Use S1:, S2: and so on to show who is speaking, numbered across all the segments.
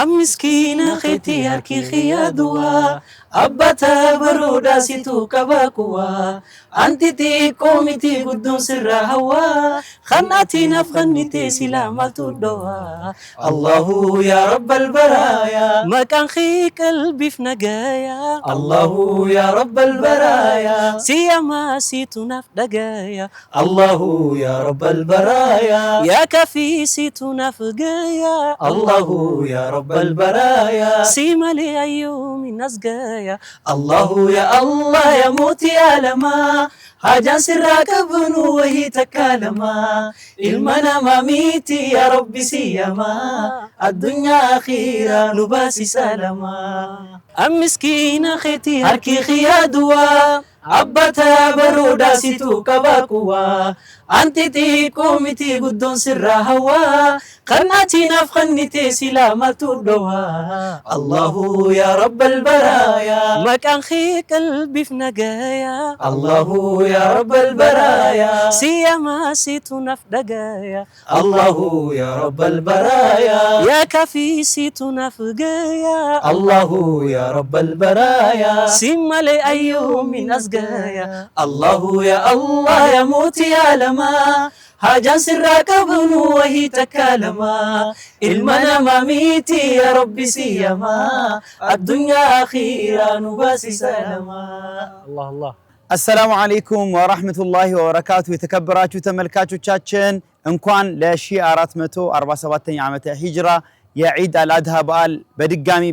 S1: مسكينة ختي هركي خيادوا أبتا برودا سيتو كباكوا أنت تي كوميتي قدون سر هوا خناتي نفخنتي سلام التدوا الله يا رب البرايا ما كان خي قلبي في نجايا الله يا رب البرايا سيما سيتو نفدجايا الله يا رب البرايا يا كفي سيتو نفجايا الله يا رب البرايا سيما لي أيوم نسجايا الله يا الله يا موتي يا لما حاجة سرك بنو وهي تكالما المنا ماميتي يا ربي سيما الدنيا أخيرا لباسي سلما مسكينة ختي هركي خيادوا أبتا برودا سيتو كباكوا أنت تي كوميتي قدون سر هوا قناتي نفخنتي سلامة تدوا الله يا رب البرايا ما كان خي قلبي في نجايا الله يا رب البرايا سيما سيتو نفدجايا الله يا رب البرايا يا كفي سيتو نفجايا الله يا رب البرايا سيما لي أيوم نسجايا الله يا الله يا موتي يا لما حاجة سرك بنو وهي تكالما المنا ماميتي يا ربي سيما الدنيا أخيرا نباسي سلما الله الله
S2: السلام عليكم ورحمة الله وبركاته يتكبراتو تملكاتوቻችን እንኳን ለ1447 ዓመተ ሂጅራ የዒድ አልአድሃ በዓል በድጋሚ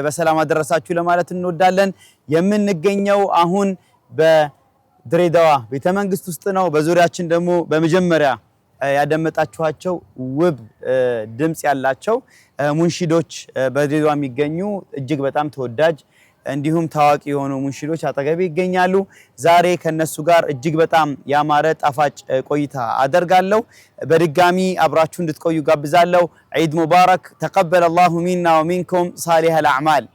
S2: በሰላም አደረሳችሁ ለማለት እንወዳለን። የምንገኘው አሁን በድሬዳዋ ቤተመንግስት ውስጥ ነው። በዙሪያችን ደግሞ በመጀመሪያ ያደመጣችኋቸው ውብ ድምጽ ያላቸው ሙንሺዶች በድሬዳዋ የሚገኙ እጅግ በጣም ተወዳጅ እንዲሁም ታዋቂ የሆኑ ሙንሺዶች አጠገቤ ይገኛሉ። ዛሬ ከነሱ ጋር እጅግ በጣም ያማረ ጣፋጭ ቆይታ አደርጋለሁ። በድጋሚ አብራችሁ እንድትቆዩ ጋብዛለሁ። ዒድ ሙባረክ ተቀበለ አላሁ ሚና ወሚንኩም ሳሊህ አልአዕማል።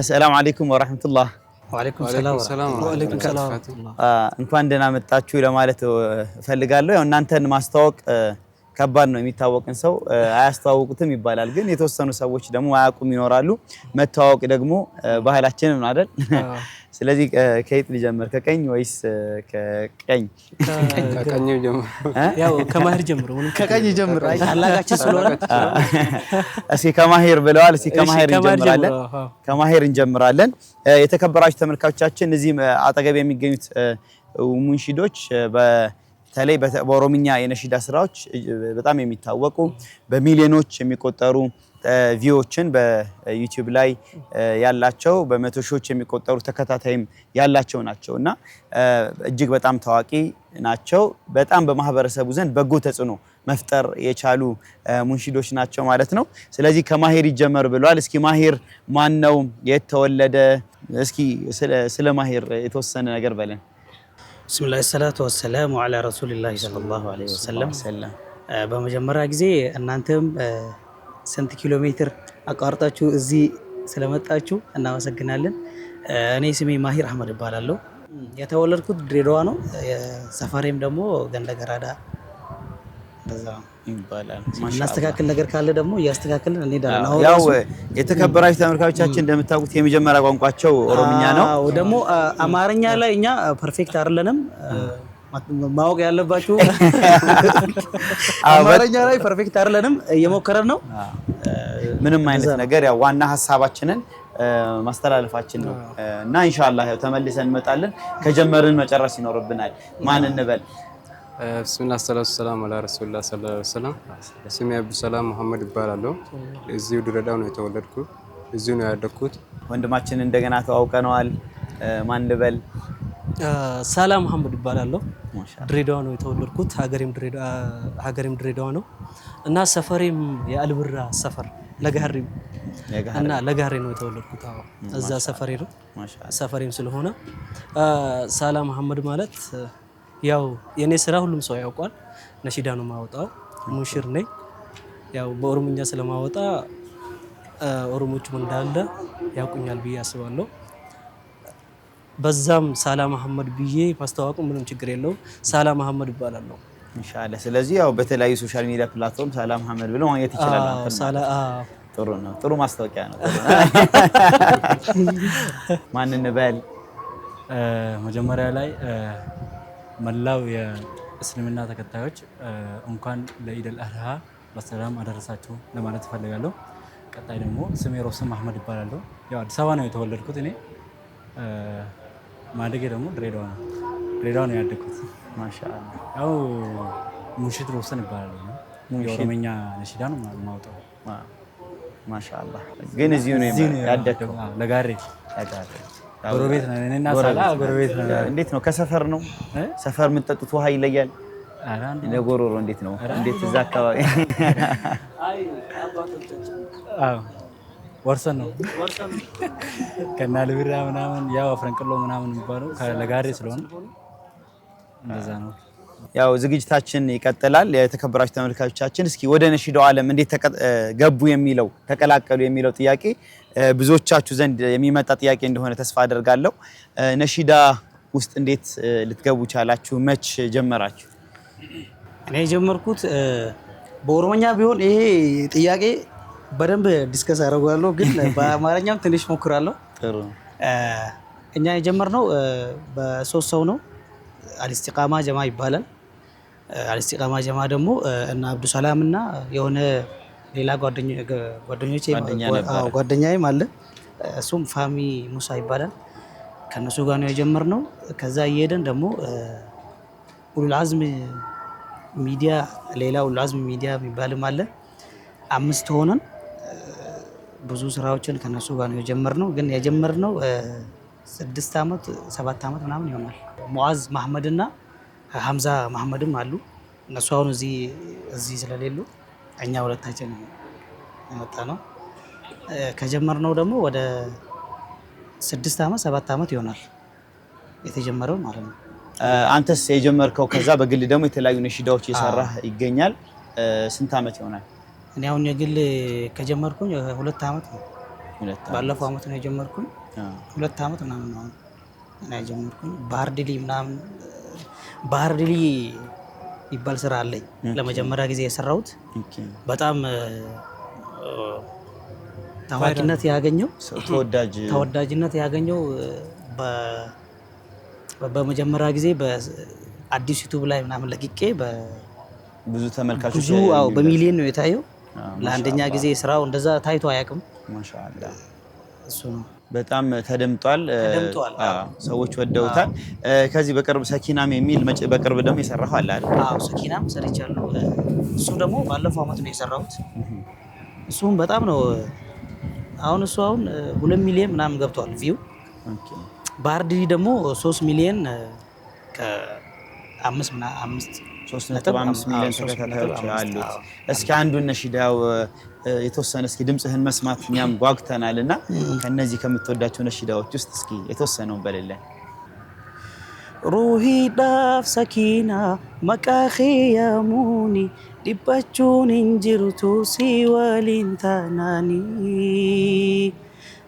S2: ሰላም አለይኩም ወራህመቱላህ።
S1: ወአለይኩም ሰላም ወራህመቱላህ።
S2: እንኳን ደህና መጣችሁ ለማለት እፈልጋለሁ። ያው እናንተን ማስተዋወቅ ከባድ ነው። የሚታወቅን ሰው አያስተዋውቁትም ይባላል። ግን የተወሰኑ ሰዎች ደግሞ አያውቁም ይኖራሉ። መተዋወቅ ደግሞ ባህላችን ነው አይደል? ስለዚህ ከየት ልጀምር? ከቀኝ ወይስ ከቀኝ?
S3: ከቀኝ ጀምር።
S1: ያው ከማህር ጀምር።
S2: ከቀኝ ጀምር።
S1: አይ ታላቃችን ስለሆነ
S2: እስኪ ከማህር ብለዋል። እስኪ ከማህር እንጀምራለን። ከማህር እንጀምራለን። የተከበራችሁ ተመልካቾቻችን እዚህ አጠገብ የሚገኙት ሙንሺዶች በተለይ በኦሮምኛ የነሺዳ ስራዎች በጣም የሚታወቁ በሚሊዮኖች የሚቆጠሩ ቪዲዮዎችን በዩቲዩብ ላይ ያላቸው በመቶ ሺዎች የሚቆጠሩ ተከታታይም ያላቸው ናቸውና እጅግ በጣም ታዋቂ ናቸው። በጣም በማህበረሰቡ ዘንድ በጎ ተጽዕኖ መፍጠር የቻሉ ሙንሺዶች ናቸው ማለት ነው። ስለዚህ ከማሄር ይጀመር ብለዋል። እስኪ ማሄር ማን ነው? የት ተወለደ? እስኪ ስለ ማሄር የተወሰነ ነገር በለን።
S1: ቢስሚላህ ሰላቱ ወሰላሙ ዐላ ረሱሊላህ ሰለላሁ ዐለይሂ ወሰለም። በመጀመሪያ ጊዜ እናንተም ስንት ኪሎ ሜትር አቋርጣችሁ እዚህ ስለመጣችሁ እናመሰግናለን። እኔ ስሜ ማሂር አህመድ እባላለሁ። የተወለድኩት ድሬዳዋ ነው። ሰፈሬም ደግሞ ገንደገራዳ እንደዛ ይባላል። እናስተካክል ነገር ካለ ደግሞ እያስተካክልን እንሄዳለን።
S2: ያው የተከበራችሁ ተመልካቾቻችን እንደምታውቁት የመጀመሪያ ቋንቋቸው ኦሮምኛ ነው።
S1: ደግሞ አማርኛ ላይ እኛ ፐርፌክት አይደለንም። ማወቅ ያለባችሁ አማርኛ ላይ ፐርፌክት አይደለንም፣ እየሞከረን ነው።
S2: ምንም አይነት ነገር ያው ዋና ሐሳባችንን ማስተላለፋችን ነው እና ኢንሻአላህ ያው ተመልሰን እንመጣለን። ከጀመርን መጨረስ ይኖርብናል። ማን እንበል?
S3: ብስሚላህ ሰላቱ ሰላም አላ ረሱላህ ሰለላሁ ዐለይሂ ወሰለም። ስሜ አብዱ ሰላም መሐመድ ይባላለሁ። እዚሁ ድሬዳዋ ነው የተወለድኩት፣ እዚሁ ነው ያደግኩት።
S2: ወንድማችን እንደገና ተዋውቀነዋል። ማን እንበል?
S4: ሰላም መሐመድ ይባላለሁ። ድሬዳዋ ነው የተወለድኩት። ሀገሬም ድሬዳዋ ነው እና ሰፈሬም የአልብራ ሰፈር ለጋሪ እና ለጋሪ ነው የተወለድኩት። እዛ ሰፈሬ ነው። ሰፈሬም ስለሆነ ሰላም መሐመድ ማለት ያው የኔ ስራ ሁሉም ሰው ያውቃል። ነሺዳ ነው ማወጣው፣ ሙሽር ነኝ። ያው በኦሮምኛ ስለማወጣ ኦሮሞቹም እንዳለ ያውቁኛል ብዬ አስባለሁ። በዛም ሳላ መሐመድ ብዬ ማስተዋወቁ ምንም ችግር የለውም። ሳላ መሐመድ እባላለሁ
S2: ኢንሻአላህ። ስለዚህ ያው በተለያዩ ሶሻል ሚዲያ ፕላትፎርም ሳላ መሐመድ ብለው ማግኘት ይችላል።
S4: ሳላ
S2: ጥሩ ነው። ጥሩ ማስታወቂያ ነው። ማን እንበል?
S5: መጀመሪያ ላይ መላው የእስልምና ተከታዮች እንኳን ለኢድ አልአድሃ በሰላም አደረሳችሁ ለማለት እፈልጋለሁ። ቀጣይ ደግሞ ስሜ ሮስም አህመድ ይባላለሁ። ያው አዲስ አበባ ነው የተወለድኩት እኔ። ማደጌ ደግሞ ድሬዳዋ ነው። ድሬዳዋ ነው ያደግኩት።
S2: ማሻአላህ።
S5: ያው ሙንሺድ ሮስን ይባላል። የኦሮምኛ ነሺዳ ነው የማውጣው።
S2: ማሻአላህ። ግን እዚሁ ነው ያደግከው?
S5: ለጋሬ ጎረቤት ነን እኔና ሳላ ጎረቤት ነን።
S2: እንዴት ነው ከሰፈር ነው? ሰፈር የምትጠጡት ውሃ ይለያል? ለጎሮሮ እንዴት ነው? እንዴት እዛ አካባቢ?
S5: አዎ ወርሰን ነው ከና ልብራ ምናምን ያው ፍረንቅሎ ምናምን የሚባለው ከለጋሬ ስለሆነ እንደዛ ነው።
S2: ያው ዝግጅታችን ይቀጥላል። የተከበራችሁ ተመልካቾቻችን እስኪ ወደ ነሺዳው ዓለም እንዴት ገቡ የሚለው ተቀላቀሉ የሚለው ጥያቄ ብዙዎቻችሁ ዘንድ የሚመጣ ጥያቄ እንደሆነ ተስፋ አደርጋለሁ። ነሺዳ ውስጥ እንዴት ልትገቡ ቻላችሁ? መች ጀመራችሁ?
S1: እኔ የጀመርኩት በኦሮሞኛ ቢሆን ይሄ ጥያቄ በደንብ ዲስከስ አደርጋለሁ፣ ግን በአማርኛም ትንሽ ሞክራለሁ።
S2: ጥሩ።
S1: እኛ የጀመርነው በሶስት ሰው ነው። አልኢስቲቃማ ጀማ ይባላል። አልኢስቲቃማ ጀማ ደግሞ እና አብዱሰላም እና የሆነ ሌላ ጓደኛዬም አለ፣ እሱም ፋሚ ሙሳ ይባላል። ከነሱ ጋር ነው የጀመርነው። ከዛ እየሄደን ደግሞ ኡሉል አዝም ሚዲያ፣ ሌላ ኡሉል አዝም ሚዲያ የሚባልም አለ። 5 ሆነን ብዙ ስራዎችን ከነሱ ጋር ነው የጀመርነው። ግን የጀመርነው 6 ዓመት 7 ዓመት ምናምን ይሆናል። ሙዓዝ መሐመድና ሐምዛ መሐመድም አሉ። እነሱ አሁን እዚህ ስለሌሉ እኛ ሁለታችን የመጣ ነው። ከጀመርነው ደግሞ ወደ 6 ዓመት 7 ዓመት ይሆናል የተጀመረው ማለት ነው።
S2: አንተስ የጀመርከው ከዛ በግል ደግሞ የተለያዩ ነሺዳዎች እየሰራህ ይገኛል። ስንት ዓመት ይሆናል?
S1: እኔ አሁን የግል ከጀመርኩኝ 2 ዓመት ነው። ባለፈው ዓመት ነው የጀመርኩኝ። 2 ዓመት ምናምን ነው እና የጀመርኩኝ። ባህር ድሊ ምናምን ባህር ድሊ ይባል ስራ አለኝ ለመጀመሪያ ጊዜ የሰራሁት። በጣም ታዋቂነት ያገኘው ተወዳጅነት ያገኘው በመጀመሪያ ጊዜ በአዲስ ዩቲዩብ ላይ ምናምን ለቅቄ
S2: ብዙ ተመልካቾች
S1: በሚሊዮን ነው የታየው። ለአንደኛ ጊዜ ስራው እንደዛ ታይቶ አያውቅም።
S2: ማሻአላህ
S1: እሱ ነው።
S2: በጣም ተደምጧል። ሰዎች ወደውታል። ከዚህ በቅርብ ሰኪናም የሚል በቅርብ ደግሞ የሰራው አለ አይደል?
S1: አዎ ሰኪናም ሰርቻለሁ። እሱ ደግሞ ባለፈው ዓመት ነው የሰራሁት። እሱም በጣም ነው አሁን 2 ሚሊዮን ምናምን ገብቷል ቪው። ባህር ድሊ ደግሞ 3 ሚሊዮን
S2: ከ3.5 ሚሊዮን ተከታታዮች አሉት። እስኪ አንዱን ነሺዳው የተወሰነ እስኪ ድምጽህን መስማት እኛም ጓጉተናልና ከነዚህ ከምትወዳቸው ነሺዳዎች ውስጥ እስኪ የተወሰነውን በለለን።
S1: ሩሂ ዳፍ ሰኪና መቃኺ ያሙኒ ዲባቹን እንጅርቱ ሲወሊን ታናኒ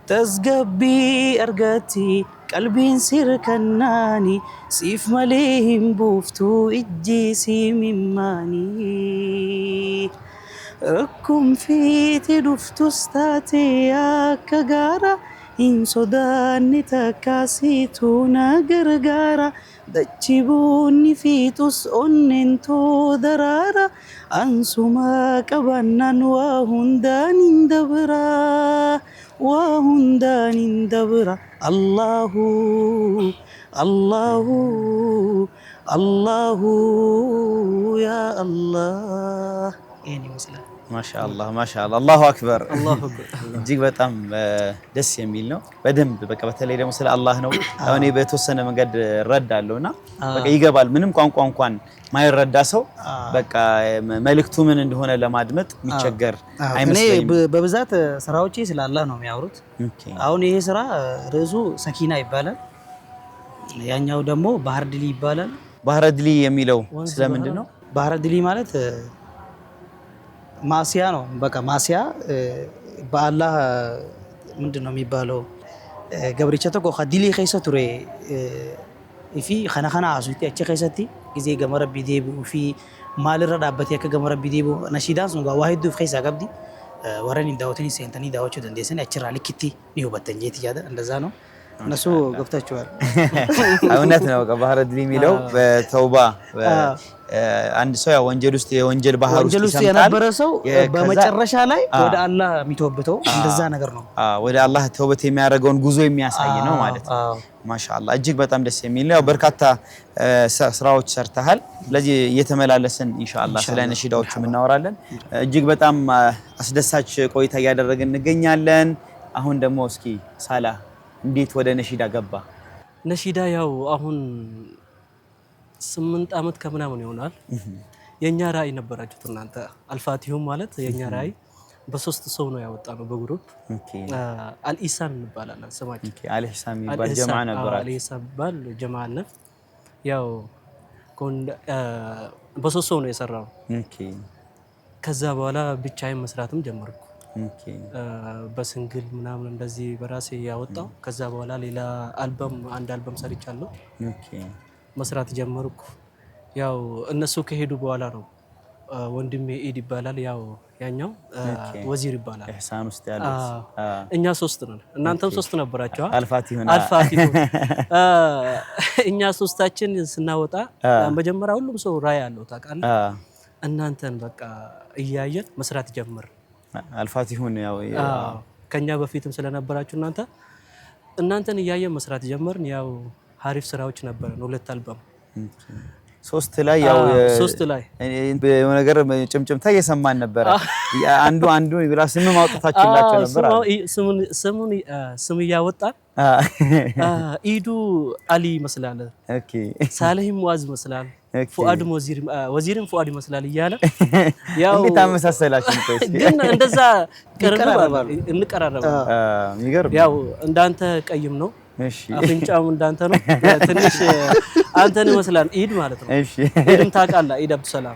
S1: ተዝገቢ አርጋቲ ቀልቢን ሲርከናኒ ሲፍ መሌህም ቡፍቱ እጂ ሲሚማኒ ረኩም ፊት ዱፍቱስ ታቴ አከ ጋራ ኢንሶዳኒ ተካሲቱ ነገርጋራ ደቺቡኒ ፊቱስ ኦኔንቶ ደራራ አንሱማ ቀባናን ዋሁንዳን እንደብራ وهندان دبرا الله الله الله يا الله يعني مثلا
S2: ማሻአላህ ማሻአላህ አላሁ አክበር እጅግ በጣም ደስ የሚል ነው። በደንብ በቃ በተለይ ደግሞ ስለ አላህ ነው። አሁን በተወሰነ መንገድ እረዳለሁና በቃ ይገባል። ምንም ቋንቋ እንኳን ማይረዳ ሰው በቃ መልእክቱ ምን እንደሆነ ለማድመጥ የሚቸገር አይመስለኝም።
S1: እኔ በብዛት ስራዎቼ ስለ አላህ ነው የሚያወሩት። አሁን ይሄ ስራ ርዕሱ ሰኪና ይባላል። ያኛው ደግሞ ባህር ድሊ ይባላል።
S2: ባህር ድሊ የሚለው ስለምንድን ነው?
S1: ባህር ድሊ ማለት ማሲያ ነው። በቃ ማሲያ በአላህ ምንድነው የሚባለው? gabricha tokko khadili keessa ture fi khana asuutti achi keessatti gizee gama rabbii deebi'u fi maalirra dhaabbatee akka gama rabbii deebi'u nashiidaan sun gaa waa hedduuf keessaa qabdi warreen hin daawwatanii seentanii daawwachuu dandeessan achirraa likkitti ni hubattan jeeti yaada እንደዛ ነው እነሱ ገብታችኋል
S2: እውነት ነው ባህረ ድል የሚለው በተውባ አንድ ሰው ያው ወንጀል ውስጥ የወንጀል ባህር ውስጥ ይሰምጣል
S1: የነበረ ሰው በመጨረሻ ላይ ወደ አላህ የሚተወበተው እንደዛ ነገር ነው
S2: ወደ አላህ ተውበት የሚያደርገውን ጉዞ የሚያሳይ ነው ማለት ነው ማሻአላህ እጅግ በጣም ደስ የሚል ነው በርካታ ስራዎች ሰርተሃል ስለዚህ እየተመላለስን ኢንሻአላህ ስለ ነሺዳዎችም እናወራለን እጅግ በጣም አስደሳች ቆይታ እያደረግን እንገኛለን አሁን ደግሞ እስኪ ሳላ እንዴት ወደ ነሺዳ ገባ
S4: ነሺዳ ያው አሁን 8 አመት ከምናምን ይሆናል የኛ ራይ ነበራችሁት እናንተ አልፋቲሁም ማለት የኛ ራይ በሶስት ሰው ነው ያወጣነው በግሩፕ ኦኬ አልኢሳን እንባላለን ስማችን
S2: ኦኬ አልኢሳን የሚባል ጀማዓ ነበር
S4: አልኢሳን ባል ጀማዓ ነፍ ያው በሶስት ሰው ነው የሰራው ኦኬ ከዛ በኋላ ብቻዬን መስራትም ጀመርኩ ኦኬ በሲንግል ምናምን እንደዚህ በራሴ ያወጣው ከዛ በኋላ ሌላ አልበም አንድ አልበም ሰርቻለሁ ኦኬ መስራት ጀመርኩ ያው እነሱ ከሄዱ በኋላ ነው ወንድሜ ኢድ ይባላል ያው ያኛው ወዚር ይባላል
S2: ኢህሳን ውስጥ ያሉት
S4: እኛ ሶስት ነን እናንተም ሶስት ነበራችሁ
S2: አልፋቲሁን
S4: እኛ ሶስታችን ስናወጣ መጀመሪያ ሁሉም ሰው ራይ አለው ታውቃለህ እናንተን በቃ እያየን መስራት ጀመር
S2: አልፋቲሁን ያው
S4: ከኛ በፊትም ስለነበራችሁ እናንተን እያየን መስራት ጀመርን ያው አሪፍ ስራዎች ነበረን ሁለት አልበም
S2: ሶስት ላይ ያው
S4: ሶስት ላይ
S2: የሆነ ነገር ጭምጭምታ እየሰማን ነበር አንዱ ይብላ ስም ማውጣታችሁላችሁ ነበር
S4: ስም ያወጣ ኢዱ አሊ መስላለ
S2: ኦኬ
S4: ሳለህም ሙአዝ መስላል ፉአድ ወዚርም ፉአድ መስላል ይያለ ያው
S2: እንዴት አመሳሰላችሁ
S4: ግን እንደዛ እንቀራረባለን
S2: ይገርም
S4: ያው እንዳንተ ቀይም ነው እሺ አፍንጫው እንዳንተ ነው ትንሽ አንተን ይመስላል ኢድ ማለት ነው
S2: እሺ
S4: ኢድም ታውቃለህ ኢድ አብዱ ሰላም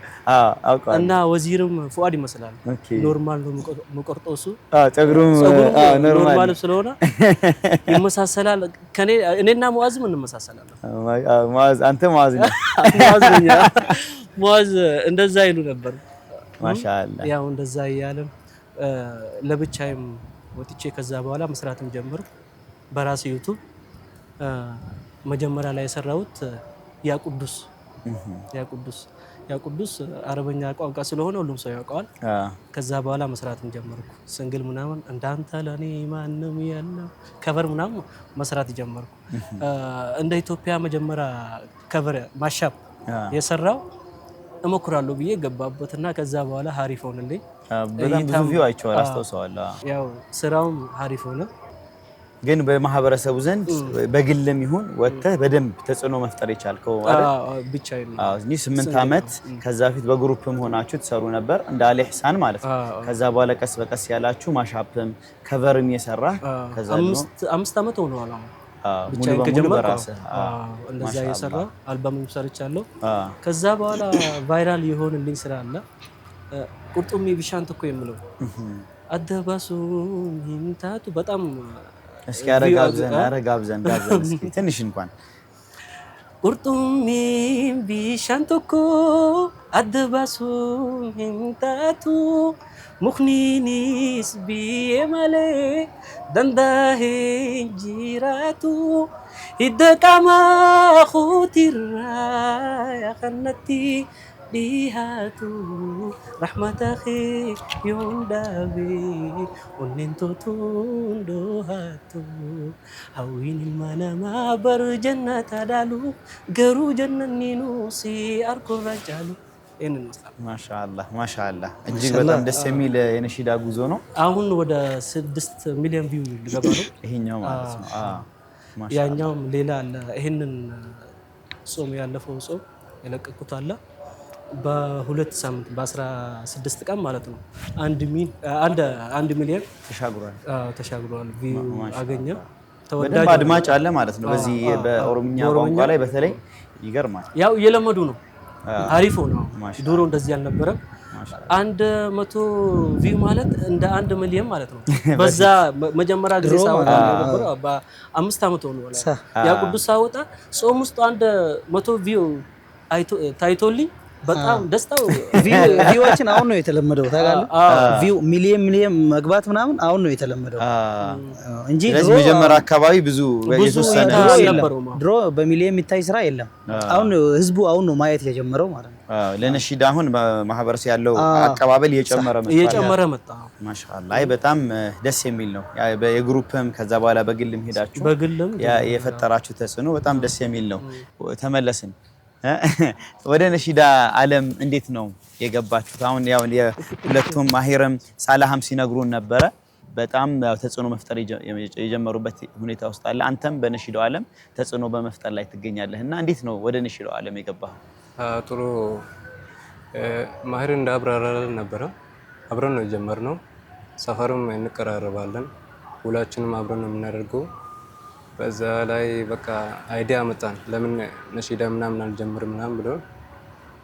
S2: አውቃለሁ
S4: እና ወዚርም ፉአድ ይመስላል ኖርማል ነው መቆርጦሱ
S2: ጸጉሩም
S4: ኖርማል ስለሆነ ይመሳሰላል ከኔ እኔና ሙአዝም እንመሳሰላለን
S2: ሙአዝ አንተ ሙአዝ ነው
S4: ሙአዝ እንደዛ ይሉ ነበር
S2: ማሻአላ
S4: ያው እንደዛ ይያለም ለብቻዬም ወጥቼ ከዛ በኋላ መስራትም ጀመርኩ በራሴ ዩቲዩብ መጀመሪያ ላይ የሰራሁት ያቁዱስ አረበኛ ቋንቋ ስለሆነ ሁሉም ሰው ያውቀዋል ከዛ በኋላ መስራትም ጀመርኩ ሲንግል ምናምን እንዳንተ ለኔ ማንም የለም ከቨር ምናምን መስራት ጀመርኩ እንደ ኢትዮጵያ መጀመሪያ ከቨር ማሻፕ የሰራው እሞክራለሁ ብዬ ገባበትና ከዛ በኋላ አሪፍ ሆነልኝ
S2: በጣም ብዙ ቪው አይቼዋለሁ አስተውሰዋለሁ
S4: ያው ስራውም አሪፍ ሆነ
S2: ግን በማህበረሰቡ ዘንድ በግልም ይሁን ወጥተህ በደንብ ተጽዕኖ መፍጠር ይቻልከው አይደል
S4: ብቻዬን ነው
S2: እኔ 8 አመት ከዛ ፊት በግሩፕም ሆናችሁ ተሰሩ ነበር እንደ አሊ ኢህሳን ማለት ነው ከዛ በኋላ ቀስ በቀስ ያላችሁ ማሻፕም ከቨርም የሰራ ከዛ ነው
S4: 5 አመት ሆኗል ብቻዬን ከጀመርኩ እንደዛ የሰራ አልበምም ሰርቻለሁ ከዛ በኋላ ቫይራል የሆነልኝ ስራ አለ ቁርጡሚ ቢሻንት እኮ የምለው አደባሱ ይንታቱ በጣም
S2: እስኪ አረጋብዘን እስኪ ትንሽ እንኳን
S4: ቁርጡሚ ቢሻንቶኮ አደባሱ ይንታቱ ሙኽኒኒስ ቢየማሌ ደንዳሄ ጂራቱ ይደቃማ ኹቲራ ያኸነቲ dihatu rahmatahi yondabe onento tundo hatu hawin manama bar jannata dalu garu jannaninu si arko rajalu
S2: ማሻአላህ እጅግ በጣም ደስ የሚል የነሺዳ ጉዞ ነው
S4: አሁን ወደ 6 ሚሊዮን ቪው ልገባ ነው
S2: ይሄኛው ማለት ነው
S4: ማሻአላህ ያኛውም ሌላ አለ ይሄንን ጾም ያለፈው ጾም የለቀቁት አለ በሁለት ሳምንት በ16 ቀን ማለት ነው 1 ሚሊዮን ተሻግሯል ቪው አገኘ
S2: ተወዳጅ አድማጭ አለ ማለት ነው በዚህ በኦሮምኛ ቋንቋ ላይ በተለይ ይገርማል
S4: ያው እየለመዱ ነው አሪፍ ነው ድሮ እንደዚህ ያልነበረ 100 ቪው ማለት እንደ 1 ሚሊዮን ማለት ነው። በዛ መጀመሪያ ጊዜ ሳወጣ ነበር በ5 አመት ሆኖ ወላ ያ ቅዱስ ሳወጣ ጾም ውስጥ 100 ቪው ታይቶልኝ በጣም ደስታው
S1: ቪውዎችን አሁን ነው የተለመደው ታውቃለህ። ቪው ሚሊየን መግባት ምናምን አሁን ነው የተለመደው እንጂ
S2: ስለዚህ መጀመሪያ አካባቢ ብዙ የተወሰነ
S1: ድሮ በሚሊየን የሚታይ ስራ የለም። አሁን ህዝቡ አሁን ነው ማየት የጀመረው ማለት ነው።
S2: ለነሺዳ አሁን ማህበረሰብ ያለው አቀባበል እየጨመረ መጣ። ማሻአላህ አይ በጣም ደስ የሚል ነው። የግሩፕም ከዛ በኋላ በግልም ሄዳችሁ የፈጠራችሁ ተጽዕኖ በጣም ደስ የሚል ነው። ተመለስን ወደ ነሺዳ ዓለም እንዴት ነው የገባችሁት? አሁን ያው የሁለቱም ማሂርም ሳላህም ሲነግሩን ነበረ በጣም ተጽዕኖ መፍጠር የጀመሩበት ሁኔታ ውስጥ አለ። አንተም በነሺዳው ዓለም ተጽዕኖ በመፍጠር ላይ ትገኛለህና እንዴት ነው ወደ ነሺዳው ዓለም የገባኸው?
S3: ጥሩ ማሂር እንዳብራራለን ነበረ። አብረን ነው የጀመርነው። ሰፈርም እንቀራረባለን። ሁላችንም አብረን ነው የምናደርገው። በዛ ላይ በቃ አይዲያ መጣን። ለምን ነሺዳ ምናምን አልጀምርም ምናምን ብሎ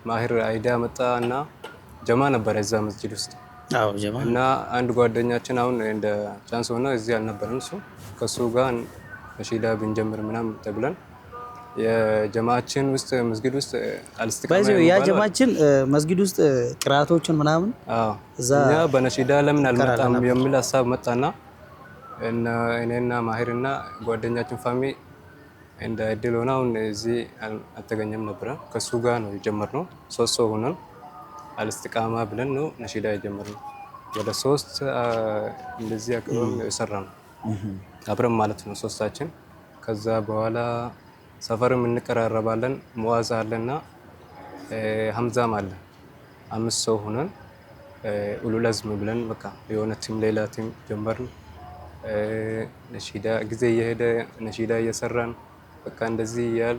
S3: ማሂር አይዲያ መጣና ጀማ ነበር እዛ መስጂድ ውስጥ
S1: ጀማ
S3: እና አንድ ጓደኛችን አሁን እንደ ቻንስ ሆነ እዚህ አልነበረም እሱ ከሱ ጋር ነሺዳ ብንጀምር ምናምን ተብለን የጀማችን ውስጥ መስጊድ ውስጥ
S1: ባይዘው ያ ጀማችን መስጊድ ውስጥ ቅራአቶችን ምናምን
S3: እዛ በነሺዳ ለምን አልመጣም የሚል ሀሳብ መጣና እኔና ማሂርና ጓደኛችን ፋሚ እንደ እድል ሆነ አሁን እዚህ አልተገኘም ነበር። ከሱ ጋር ነው የጀመርነው። 3 ሰው ሆነን አልስቲቃማ ብለን ነው ነሺዳ የጀመርነው። ወደ 3 እንደዚህ አቅም የሰራነው አብረን ማለት ነው 3ታችን። ከዛ በኋላ ሰፈርም እንቀራረባለን። ሙአዝ አለና ሐምዛም አለ 5 ሰው ሆነን ኡሉል አዝም ብለን በቃ የሆነ ቲም ሌላ ቲም ጀመርን። ነሺዳ ጊዜ እየሄደ ነሺዳ እየሰራን በቃ እንደዚህ ያል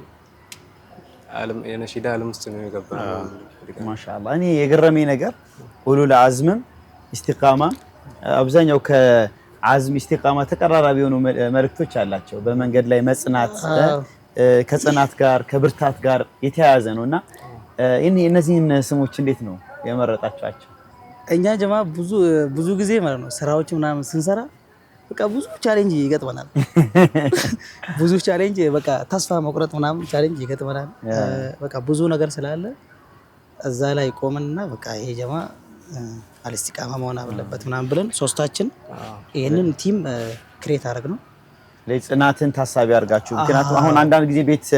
S3: የነሺዳ ዓለም ውስጥ ነው የገባነው።
S2: ማሻአላህ እኔ የገረመኝ ነገር ኡሉል አዝምም ኢስቲቃማ አብዛኛው ከአዝም ኢስቲቃማ ተቀራራቢ የሆኑ መልእክቶች አላቸው። በመንገድ ላይ መጽናት ከጽናት ጋር ከብርታት ጋር የተያያዘ ነውና እነዚህን ስሞች እንዴት ነው የመረጣችኋቸው?
S1: እኛ ጀማ ብዙ ጊዜ ማለት ነው ስራዎች ምናምን ስንሰራ በቃ ብዙ ቻሌንጅ ይገጥመናል። ብዙ ቻሌንጅ በቃ ተስፋ መቁረጥ ምናምን ቻሌንጅ ይገጥመናል። በቃ ብዙ ነገር ስላለ እዛ ላይ ቆመንና በቃ ይሄ ጀማ አልስቲቃማ መሆን አለበት ምናምን ብለን 3ታችን ይሄንን ቲም ክሬት አደረግነው።
S2: ለጽናትን ታሳቢ አድርጋችሁ ምክንያቱም አሁን አንዳንድ ጊዜ ቤት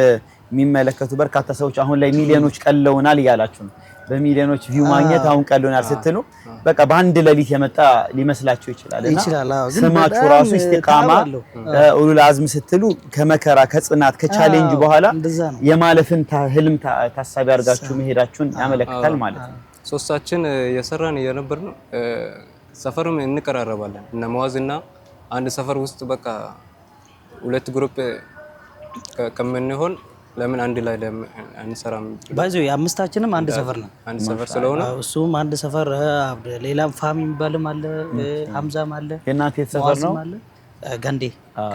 S2: የሚመለከቱ በርካታ ሰዎች አሁን ላይ ሚሊዮኖች ቀለውናል እያላችሁ ነው። በሚሊዮኖች ቪው ማግኘት አሁን ቀለውናል ስትሉ በቃ በአንድ ሌሊት የመጣ ሊመስላችሁ ይችላልና ስማችሁ ራሱ ኢስቲቃማ ኡሉል አዝም ስትሉ ከመከራ ከጽናት ከቻሌንጅ በኋላ የማለፍን ህልም ታሳቢ አድርጋችሁ መሄዳችሁን ያመለክታል ማለት ነው።
S3: 3ታችን የሰራን የነበርነው ሰፈርም እንቀራረባለን እና ሙአዝና አንድ ሰፈር ውስጥ በቃ 2 ግሩፕ ከምንሆን ለምን አንድ ላይ አንሰራም?
S1: ባይዘው የአምስታችንም አንድ ሰፈር ነው።
S3: አንድ ሰፈር ስለሆነ
S1: እሱም አንድ ሰፈር ሌላም ፋሚ የሚባልም አለ ሐምዛም አለ።
S2: የእናንተ ሰፈር ነው
S1: ገንዴ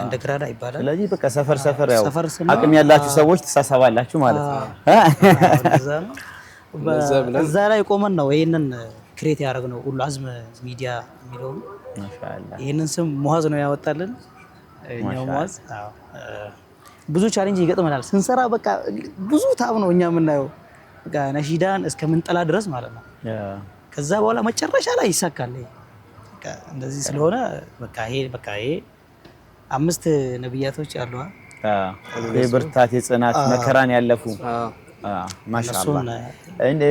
S1: እንደ ግራዳ ይባላል።
S2: ስለዚህ በቃ ሰፈር ያው አቅም ያላችሁ ሰዎች ተሳሰባላችሁ ማለት ነው።
S1: እዛ ላይ ቆመን ነው ይሄንን ክሬት ያደረግነው ኡሉል አዝም ሚዲያ የሚለው ማሻአላህ። ይሄንን ስም ሙአዝ ነው ያወጣልን። እኛው ሙአዝ ብዙ ቻሌንጅ ይገጥመናል ስንሰራ በቃ ብዙ ታብ ነው እኛ የምናየው በቃ ነሺዳን እስከምንጠላ ድረስ ማለት ነው። ከዛ በኋላ መጨረሻ ላይ ይሳካል። በቃ እንደዚህ ስለሆነ በቃ ይሄ 5 ነብያቶች አሉ።
S2: የብርታት የጽናት መከራን ያለፉ ማሻአላህ።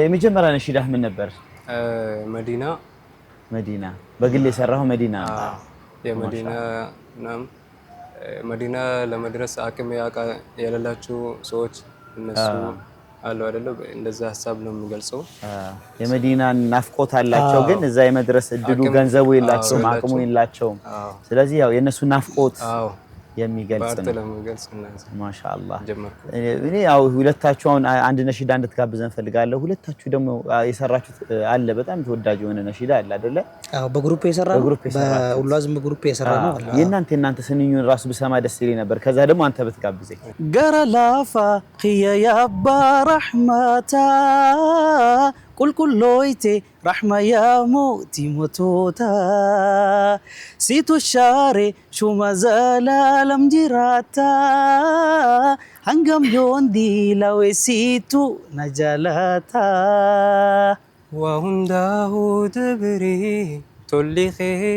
S2: የመጀመሪያ ነሺዳህ ምን ነበር? መዲና በግል የሰራው መዲና
S3: መዲና ለመድረስ አቅም የሌላቸው ሰዎች እነሱ አሉ አይደለ? እንደዛ ሀሳብ ነው የሚገልጸው።
S2: የመዲናን ናፍቆት አላቸው፣ ግን እዛ የመድረስ እድሉ ገንዘቡ የላቸውም፣ አቅሙ የላቸውም። ስለዚህ ያው የነሱ ናፍቆት የሚገልጽ ነው። ማሻአላህ። እኔ ያው ሁለታችሁ አሁን አንድ ነሺዳ እንድትጋብዘን ፈልጋለሁ። ሁለታችሁ ደግሞ የሰራችሁት አለ በጣም ተወዳጅ የሆነ ነሺዳ አለ አይደለ?
S1: አዎ በግሩፕ የሰራነው በኡሉል አዝም ግሩፕ የሰራነው አለ።
S2: የእናንተ ስንኙን ራሱ ብሰማ ደስ ይለኝ ነበር። ከዛ ደግሞ አንተ ብትጋብዘኝ።
S1: ገራ ላፋ ኺያ ያባ ረህማታ قل كلويتي رحمة يا موتي متوتا سيتو الشاري شو ما زال لم جراتا هنقم يوندي لو سيتو نجالاتا
S3: وهنداه دبري تولي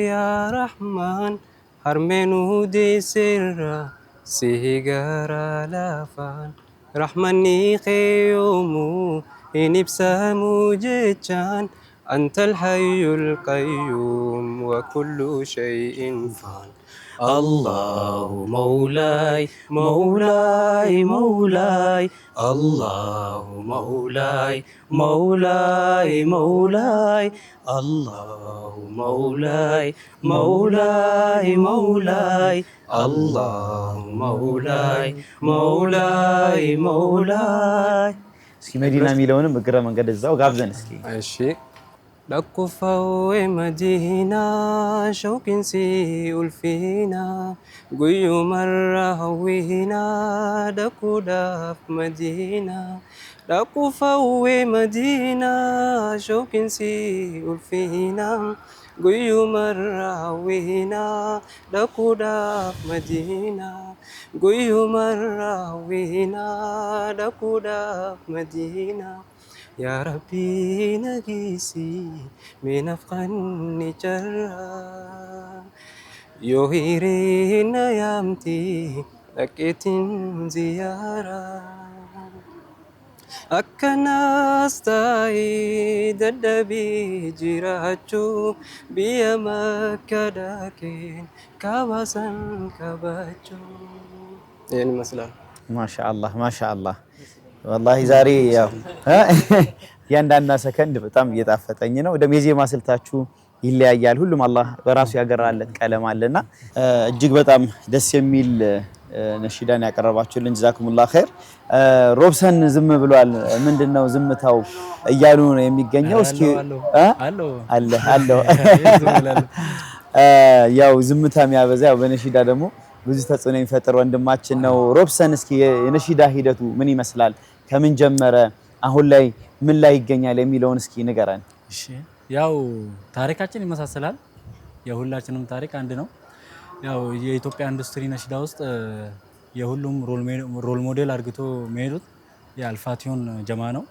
S3: يا رحمن هرمنو دي سر سيجارة لافان رحمني خيومو إنبسامو جيتشان أنت الحي القيوم وكل شيء فان
S1: الله مولاي مولاي مولاي الله مولاي مولاي مولاي الله مولاي مولاي مولاي الله مولاي مولاي مولاي
S2: እስኪ መዲና የሚለውንም እግረ መንገድ እዛው ጋብዘን እስኪ
S3: እሺ لكفوا مدينة شوق سيئ فينا قيو مرة هوينا دكو داف مدينة لكفوا مدينة شوق سيئ فينا قيو مرة هوينا دكو داف مدينة قيو مرة هوينا دكو داف مدينة يا ربي نقيسي من أفقني جرا يوهيرين يامتي لكت زيارة أكنا استعيد الدبي جراجو بيا مكة داكين كاباسن كاباجو يعني مثلا
S2: ما شاء الله ما شاء الله والله ዛሬ ያው ያንዳንዳ ሰከንድ በጣም እየጣፈጠኝ ነው። ደም የዜማ ስልታችሁ ይለያያል። ሁሉም አላህ በራሱ ያገራለት ቀለም አለና እጅግ በጣም ደስ የሚል ነሺዳን ያቀረባችሁልን ጀዛኩሙላህ ኸይር። ሮብሰን ዝም ብሏል። ምንድነው ዝምታው እያሉ ነው የሚገኘው። እስኪ አለ ያው ዝምታ የሚያበዛ ያው በነሺዳ ደግሞ ብዙ ተጽዕኖ የሚፈጥር ወንድማችን ነው። ሮብሰን እስኪ የነሺዳ ሂደቱ ምን ይመስላል? ከምን ጀመረ? አሁን ላይ ምን ላይ ይገኛል የሚለውን እስኪ ንገረን።
S5: እሺ ያው ታሪካችን ይመሳሰላል። የሁላችንም ታሪክ አንድ ነው። ያው የኢትዮጵያ ኢንዱስትሪ ነሺዳ ውስጥ የሁሉም ሮል ሞዴል አድርግቶ የሚሄዱት የአልፋቲዮን ጀማ ነው።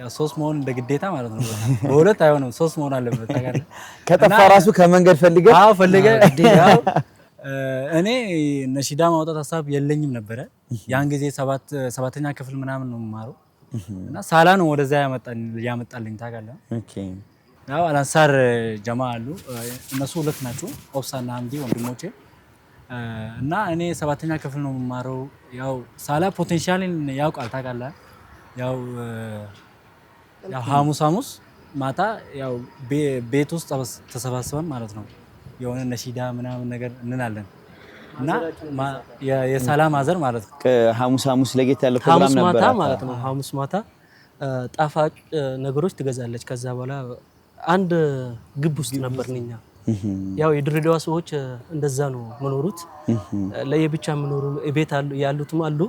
S5: ያው ሶስት መሆን እንደ ግዴታ ማለት ነው። በሁለት አይሆንም፣ ሶስት መሆን አለበት። ታውቃለህ
S2: ከጠፋ ራሱ ከመንገድ ፈልገህ
S5: ያው እኔ ነሺዳ ማውጣት ሀሳብ የለኝም ነበረ። ያን ጊዜ ሰባተኛ ክፍል ምናምን ነው የማረው እና ሳላ ነው ወደዛ ያመጣልኝ ታውቃለህ። ኦኬ ያው አላንሳር ጀማ አሉ። እነሱ ሁለት ናቸው፣ ኦፍሳና ሀምዲ ወንድሞቼ እና እኔ ሰባተኛ ክፍል ነው የማረው። ያው ሳላ ፖቴንሻልን ያውቃል ታውቃለህ። ያው ሐሙስ ማታ ያው ቤት ውስጥ ተሰባስበን ማለት ነው የሆነ ነሺዳ ምናምን ነገር እንላለን እና የሰላም አዘር ማለት ነው።
S2: ሐሙስ ለጌት ያለ ፕሮግራም ነበር
S4: ማታ ማለት ነው። ሐሙስ ማታ ጣፋጭ ነገሮች ትገዛለች። ከዛ በኋላ አንድ ግብ ውስጥ ነበርንኛ። ያው የድሬዳዋ ሰዎች እንደዛ ነው መኖሩት። ለየብቻ መኖሩ ቤት ያሉትም አሉ።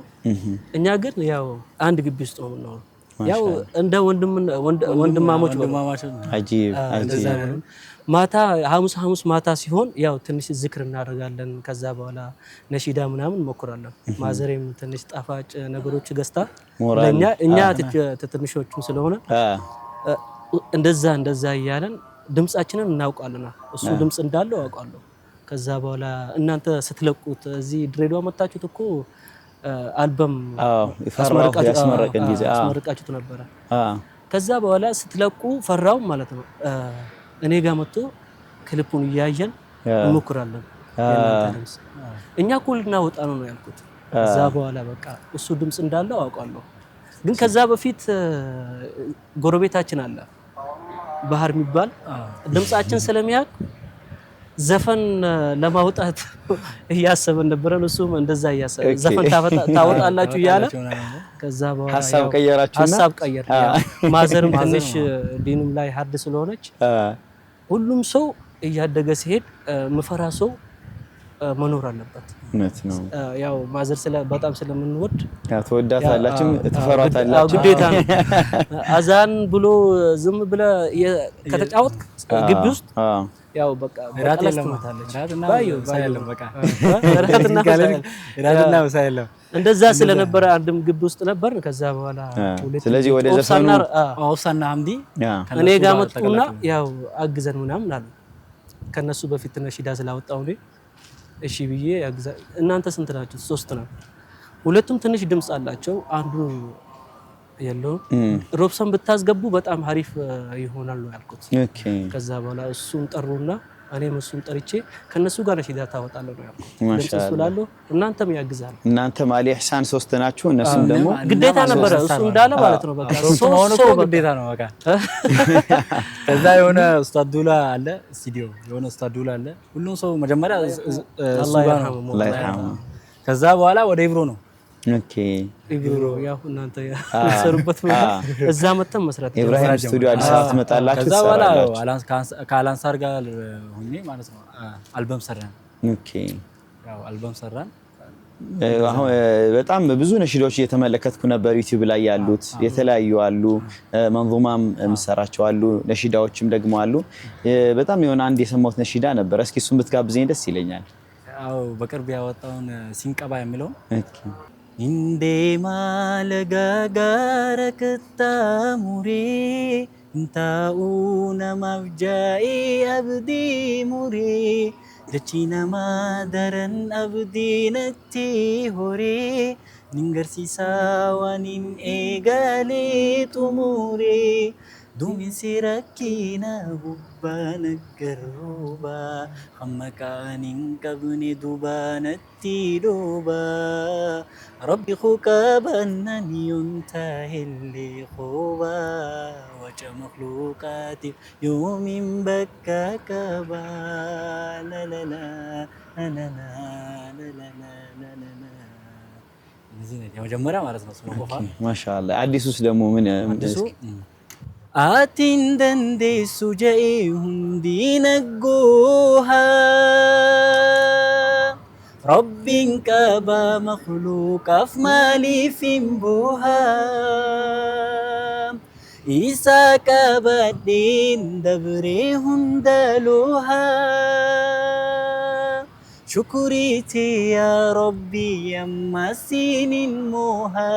S4: እኛ ግን ያው አንድ ግቢ ውስጥ ነው የምንኖረው። ያው እንደ ወንድማሞች
S2: አጂብ
S4: ማታ ሐሙስ ማታ ሲሆን ያው ትንሽ ዝክር እናደርጋለን። ከዛ በኋላ ነሺዳ ምናምን እንሞክራለን። ማዘሬም ትንሽ ጣፋጭ ነገሮች ገዝታ እኛ ትንሾቹም ስለሆነ እንደዛ እያለን ድምጻችንን እናውቃለን። እሱ ድምጽ እንዳለው አውቃለሁ። ከዛ በኋላ እናንተ ስትለቁት እዚህ ድሬዳዋ መጣችሁት እኮ አልበም አስመረቃችሁት ነበረ። ከዛ በኋላ ስትለቁ ፈራው ማለት ነው። እኔ ጋር መጥቶ ክሊፑን እያየን እንሞክራለን። እኛ እኮ ልናወጣ ነው ያልኩት። ከዛ በኋላ በቃ እሱ ድምጽ እንዳለው አውቃለሁ። ግን ከዛ በፊት ጎረቤታችን አለ ባህር የሚባል ድምጻችን ስለሚያውቅ ዘፈን ለማውጣት እያሰበን ነበር። እሱም እንደዛ እያሰበ ዘፈን ታወጣላችሁ እያለ ከዛ በኋላ
S2: ሐሳብ ቀየራችሁና
S4: ሐሳብ ቀየር። ማዘርም ትንሽ ዲኑም ላይ ሀድ ስለሆነች ሁሉም ሰው እያደገ ሲሄድ ምፈራ ሰው መኖር አለበት።
S2: እውነት ነው።
S4: ያው ማዘር በጣም ስለምንወድ
S2: ተወዳታላችሁ፣ ትፈሯታላችሁ፣
S4: ግዴታ ነው። አዛን ብሎ ዝም ብለህ ከተጫወት ግቢ ውስጥ ያው በቃ
S5: ራት የለም በቃ ራትና ወሳይለም
S4: እንደዛ ስለነበረ አንድም ግቢ ውስጥ ነበር። ከዛ በኋላ
S2: ስለዚህ ወደ ዘፈኑ
S5: ኦፍሳና ሐምዲ
S4: እኔ ጋር መጡና ያው አግዘን ምናምን አሉ። ከነሱ በፊት ነሺዳ ስላወጣው ነው እሺ ብዬ ያግዛል። እናንተ ስንት ናችሁ? 3 ነው። ሁለቱም ትንሽ ድምጽ አላቸው፣ አንዱ የለውም። ሮብሰን ብታስገቡ በጣም አሪፍ ይሆናል ነው ያልኩት።
S2: ኦኬ።
S4: ከዛ በኋላ እሱን ጠሩና እኔም እሱን ጠርቼ ከነሱ ጋር ነሺዳ ታወጣለሁ ነው ያልኩት።
S2: ማሻአላህ
S4: ስላሉ እናንተም ያግዛል።
S2: እናንተም አሊ ኢህሳን 3 ናችሁ፣ እነሱም ደግሞ
S4: ግዴታ ነበረ እሱ እንዳለ ማለት ነው። በቃ
S5: 3 ሆኖ ግዴታ ነው በቃ። ከዛ የሆነ ኡስታዝ ዱላ አለ ስቱዲዮ፣ የሆነ ኡስታዝ ዱላ አለ። ሁሉም ሰው መጀመሪያ
S4: አላህ ይርሐመው።
S2: ከዛ
S5: በኋላ ወደ ኢብሮ ነው።
S2: ኦኬ።
S4: ኢብሮ ያው እናንተ ያሰሩበት እዛ መተን መስራት
S2: ኢብራሂም ስቱዲዮ አዲስ አበባ ትመጣላችሁ።
S5: ከዛ በኋላ ከአላንሳር ጋር ሆኜ ማለት ነው አልበም ሰራን።
S2: ኦኬ።
S5: ያው አልበም ሰራን።
S2: አሁን በጣም ብዙ ነሺዳዎች እየተመለከትኩ ነበር ዩቲዩብ ላይ ያሉት የተለያዩ አሉ፣ መንዙማም ምሰራቸው አሉ፣ ነሺዳዎችም ደግሞ አሉ። በጣም የሆነ አንድ የሰማሁት ነሺዳ ነበር። እስኪ እሱን ብትጋብዘኝ ደስ ይለኛል።
S5: ያው በቅርብ ያወጣውን ሲንቀባ የሚለው
S2: ኦኬ።
S5: Indeema lagagara kattamure Inta'u namaaf ja'i abdii mure Dachii namaa daran abdii natti hore Ningarsiisaa waan hin eegalee xumure Duumessi rakkina gubbaa naggarrooba Hamma kaan hin qabne duubaa natti dhooba Rabbi khuqabannan yuntahilli khuba Waca makhluqaatiif yoomin bakka qaba La la la la la la la la la la እነዚህ ነው የመጀመሪያ ማለት ነው። ስሞፋ
S2: ማሻአላ። አዲሱስ ደግሞ ምን
S5: አዲሱ አቲን ደንዴሱ ጀኢ ሁንዲ ነጎሃ ረቢን ቀባ መኽሉቃፍ ማሊፊን ቦሃ ኢሳ ቀባዴን ደብሬ ሁንደሎሃ شكريتي يا ربي يما سنين موها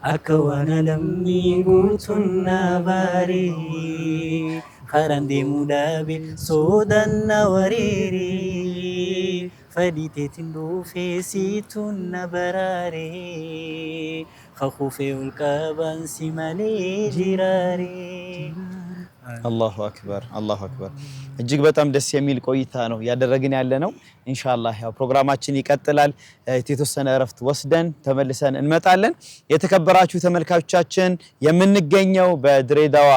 S5: أكوانا لمي قوتنا باري خارن دي مدابي سودان وريري فديتي تندو في سيتنا براري خخوفي والكابان سمالي جراري
S2: አላሁ አክበር አላሁ አክበር። እጅግ በጣም ደስ የሚል ቆይታ ነው ያደረግን ያለ ነው። ኢንሻአላህ ያው ፕሮግራማችን ይቀጥላል። የተወሰነ እረፍት ወስደን ተመልሰን እንመጣለን። የተከበራችሁ ተመልካቾቻችን የምንገኘው በድሬዳዋ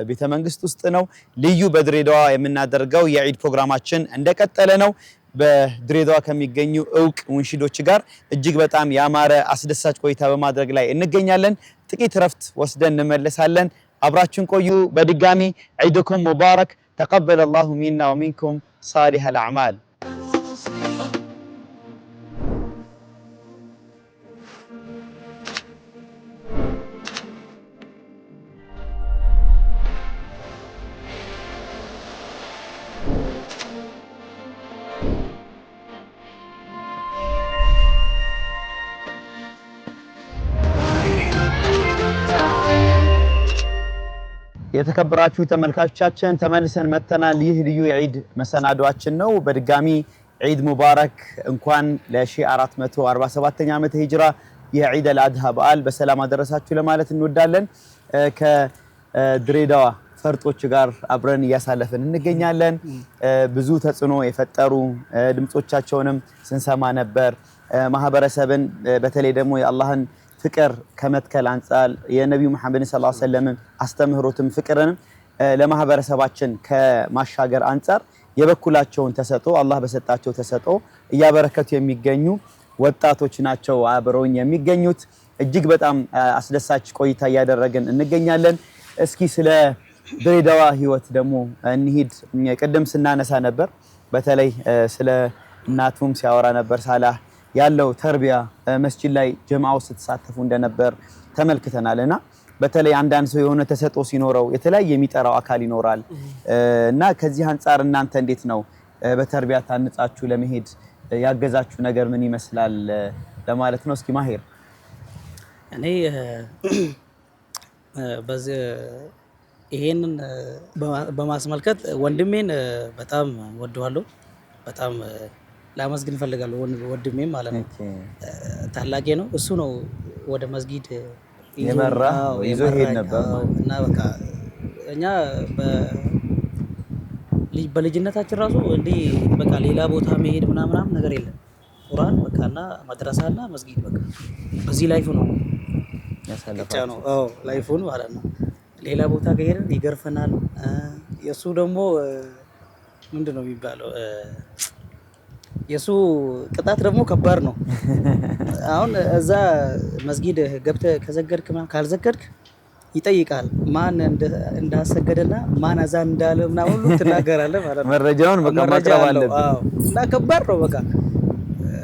S2: ቤተ መንግስት ውስጥ ነው። ልዩ በድሬዳዋ የምናደርገው የዒድ ፕሮግራማችን እንደቀጠለ ነው። በድሬዳዋ ከሚገኙ እውቅ ሙንሺዶች ጋር እጅግ በጣም ያማረ አስደሳች ቆይታ በማድረግ ላይ እንገኛለን። ጥቂት እረፍት ወስደን እንመለሳለን። አብራችሁን ቆዩ። በድጋሚ ዒድኩም ሙባረክ ተቀበለ አላሁ ሚና ወሚንኩም ሳሊሐል አዕማል። የተከበራችሁ ተመልካቾቻችን ተመልሰን መተናል። ይህ ልዩ የዒድ መሰናዷችን ነው። በድጋሚ ዒድ ሙባረክ። እንኳን ለ1447ኛ ዓመተ ሂጅራ የዒድ አልአድሃ በዓል በሰላም አደረሳችሁ ለማለት እንወዳለን። ከድሬዳዋ ፈርጦች ጋር አብረን እያሳለፍን እንገኛለን። ብዙ ተጽዕኖ የፈጠሩ ድምጾቻቸውንም ስንሰማ ነበር። ማህበረሰብን በተለይ ደግሞ የአላህን ፍቅር ከመትከል አንጻር የነብዩ መሐመድ ሰለላሁ ዐለይሂ ወሰለም አስተምህሮትም ፍቅርን ለማህበረሰባችን ከማሻገር አንጻር የበኩላቸውን ተሰጥኦ አላህ በሰጣቸው ተሰጥኦ እያበረከቱ የሚገኙ ወጣቶች ናቸው አብረውኝ የሚገኙት። እጅግ በጣም አስደሳች ቆይታ እያደረግን እንገኛለን። እስኪ ስለ ድሬዳዋ ህይወት ደግሞ እንሂድ። ቅድም ስናነሳ ነበር በተለይ ስለ እናቱም ሲያወራ ነበር ሳላህ ያለው ተርቢያ መስጂድ ላይ ጀማዓው ስትሳተፉ እንደነበር ተመልክተናልና በተለይ አንዳንድ ሰው የሆነ ተሰጥኦ ሲኖረው የተለያየ የሚጠራው አካል ይኖራል እና ከዚህ አንፃር እናንተ እንዴት ነው በተርቢያ ታንጻችሁ ለመሄድ ያገዛችሁ ነገር ምን ይመስላል ለማለት ነው። እስኪ ማሂር
S1: እኔ በዚህ ይሄንን በማስመልከት ወንድሜን በጣም ወደዋለሁ። በጣም ላመስግን እፈልጋለሁ ወንድሜን ማለት ነው። ታላቄ ነው። እሱ ነው ወደ መስጊድ
S2: የመራ ይዞ ሄድ ነበር
S1: እና በቃ እኛ በልጅነታችን ራሱ እንዲህ በቃ ሌላ ቦታ መሄድ ምናምን ነገር የለም። ቁርአን በቃና መድረሳና መስጊድ በቃ በዚህ ላይፍ ነው ያሳለፈው ነው። ላይፉን ማለት ነው። ሌላ ቦታ ከሄድን ይገርፈናል። የሱ ደግሞ ምንድነው የሚባለው የሱ ቅጣት ደግሞ ከባድ ነው። አሁን እዛ መስጊድ ገብተህ ከዘገድክ ምናምን ካልዘገድክ ይጠይቃል። ማን እንዳሰገደና ማን አዛን እንዳለ ምናምን ሁሉ ትናገራለህ ማለት ነው።
S2: መረጃውን በቃ ማቅረብ አለብህ
S1: እና ከባድ ነው በቃ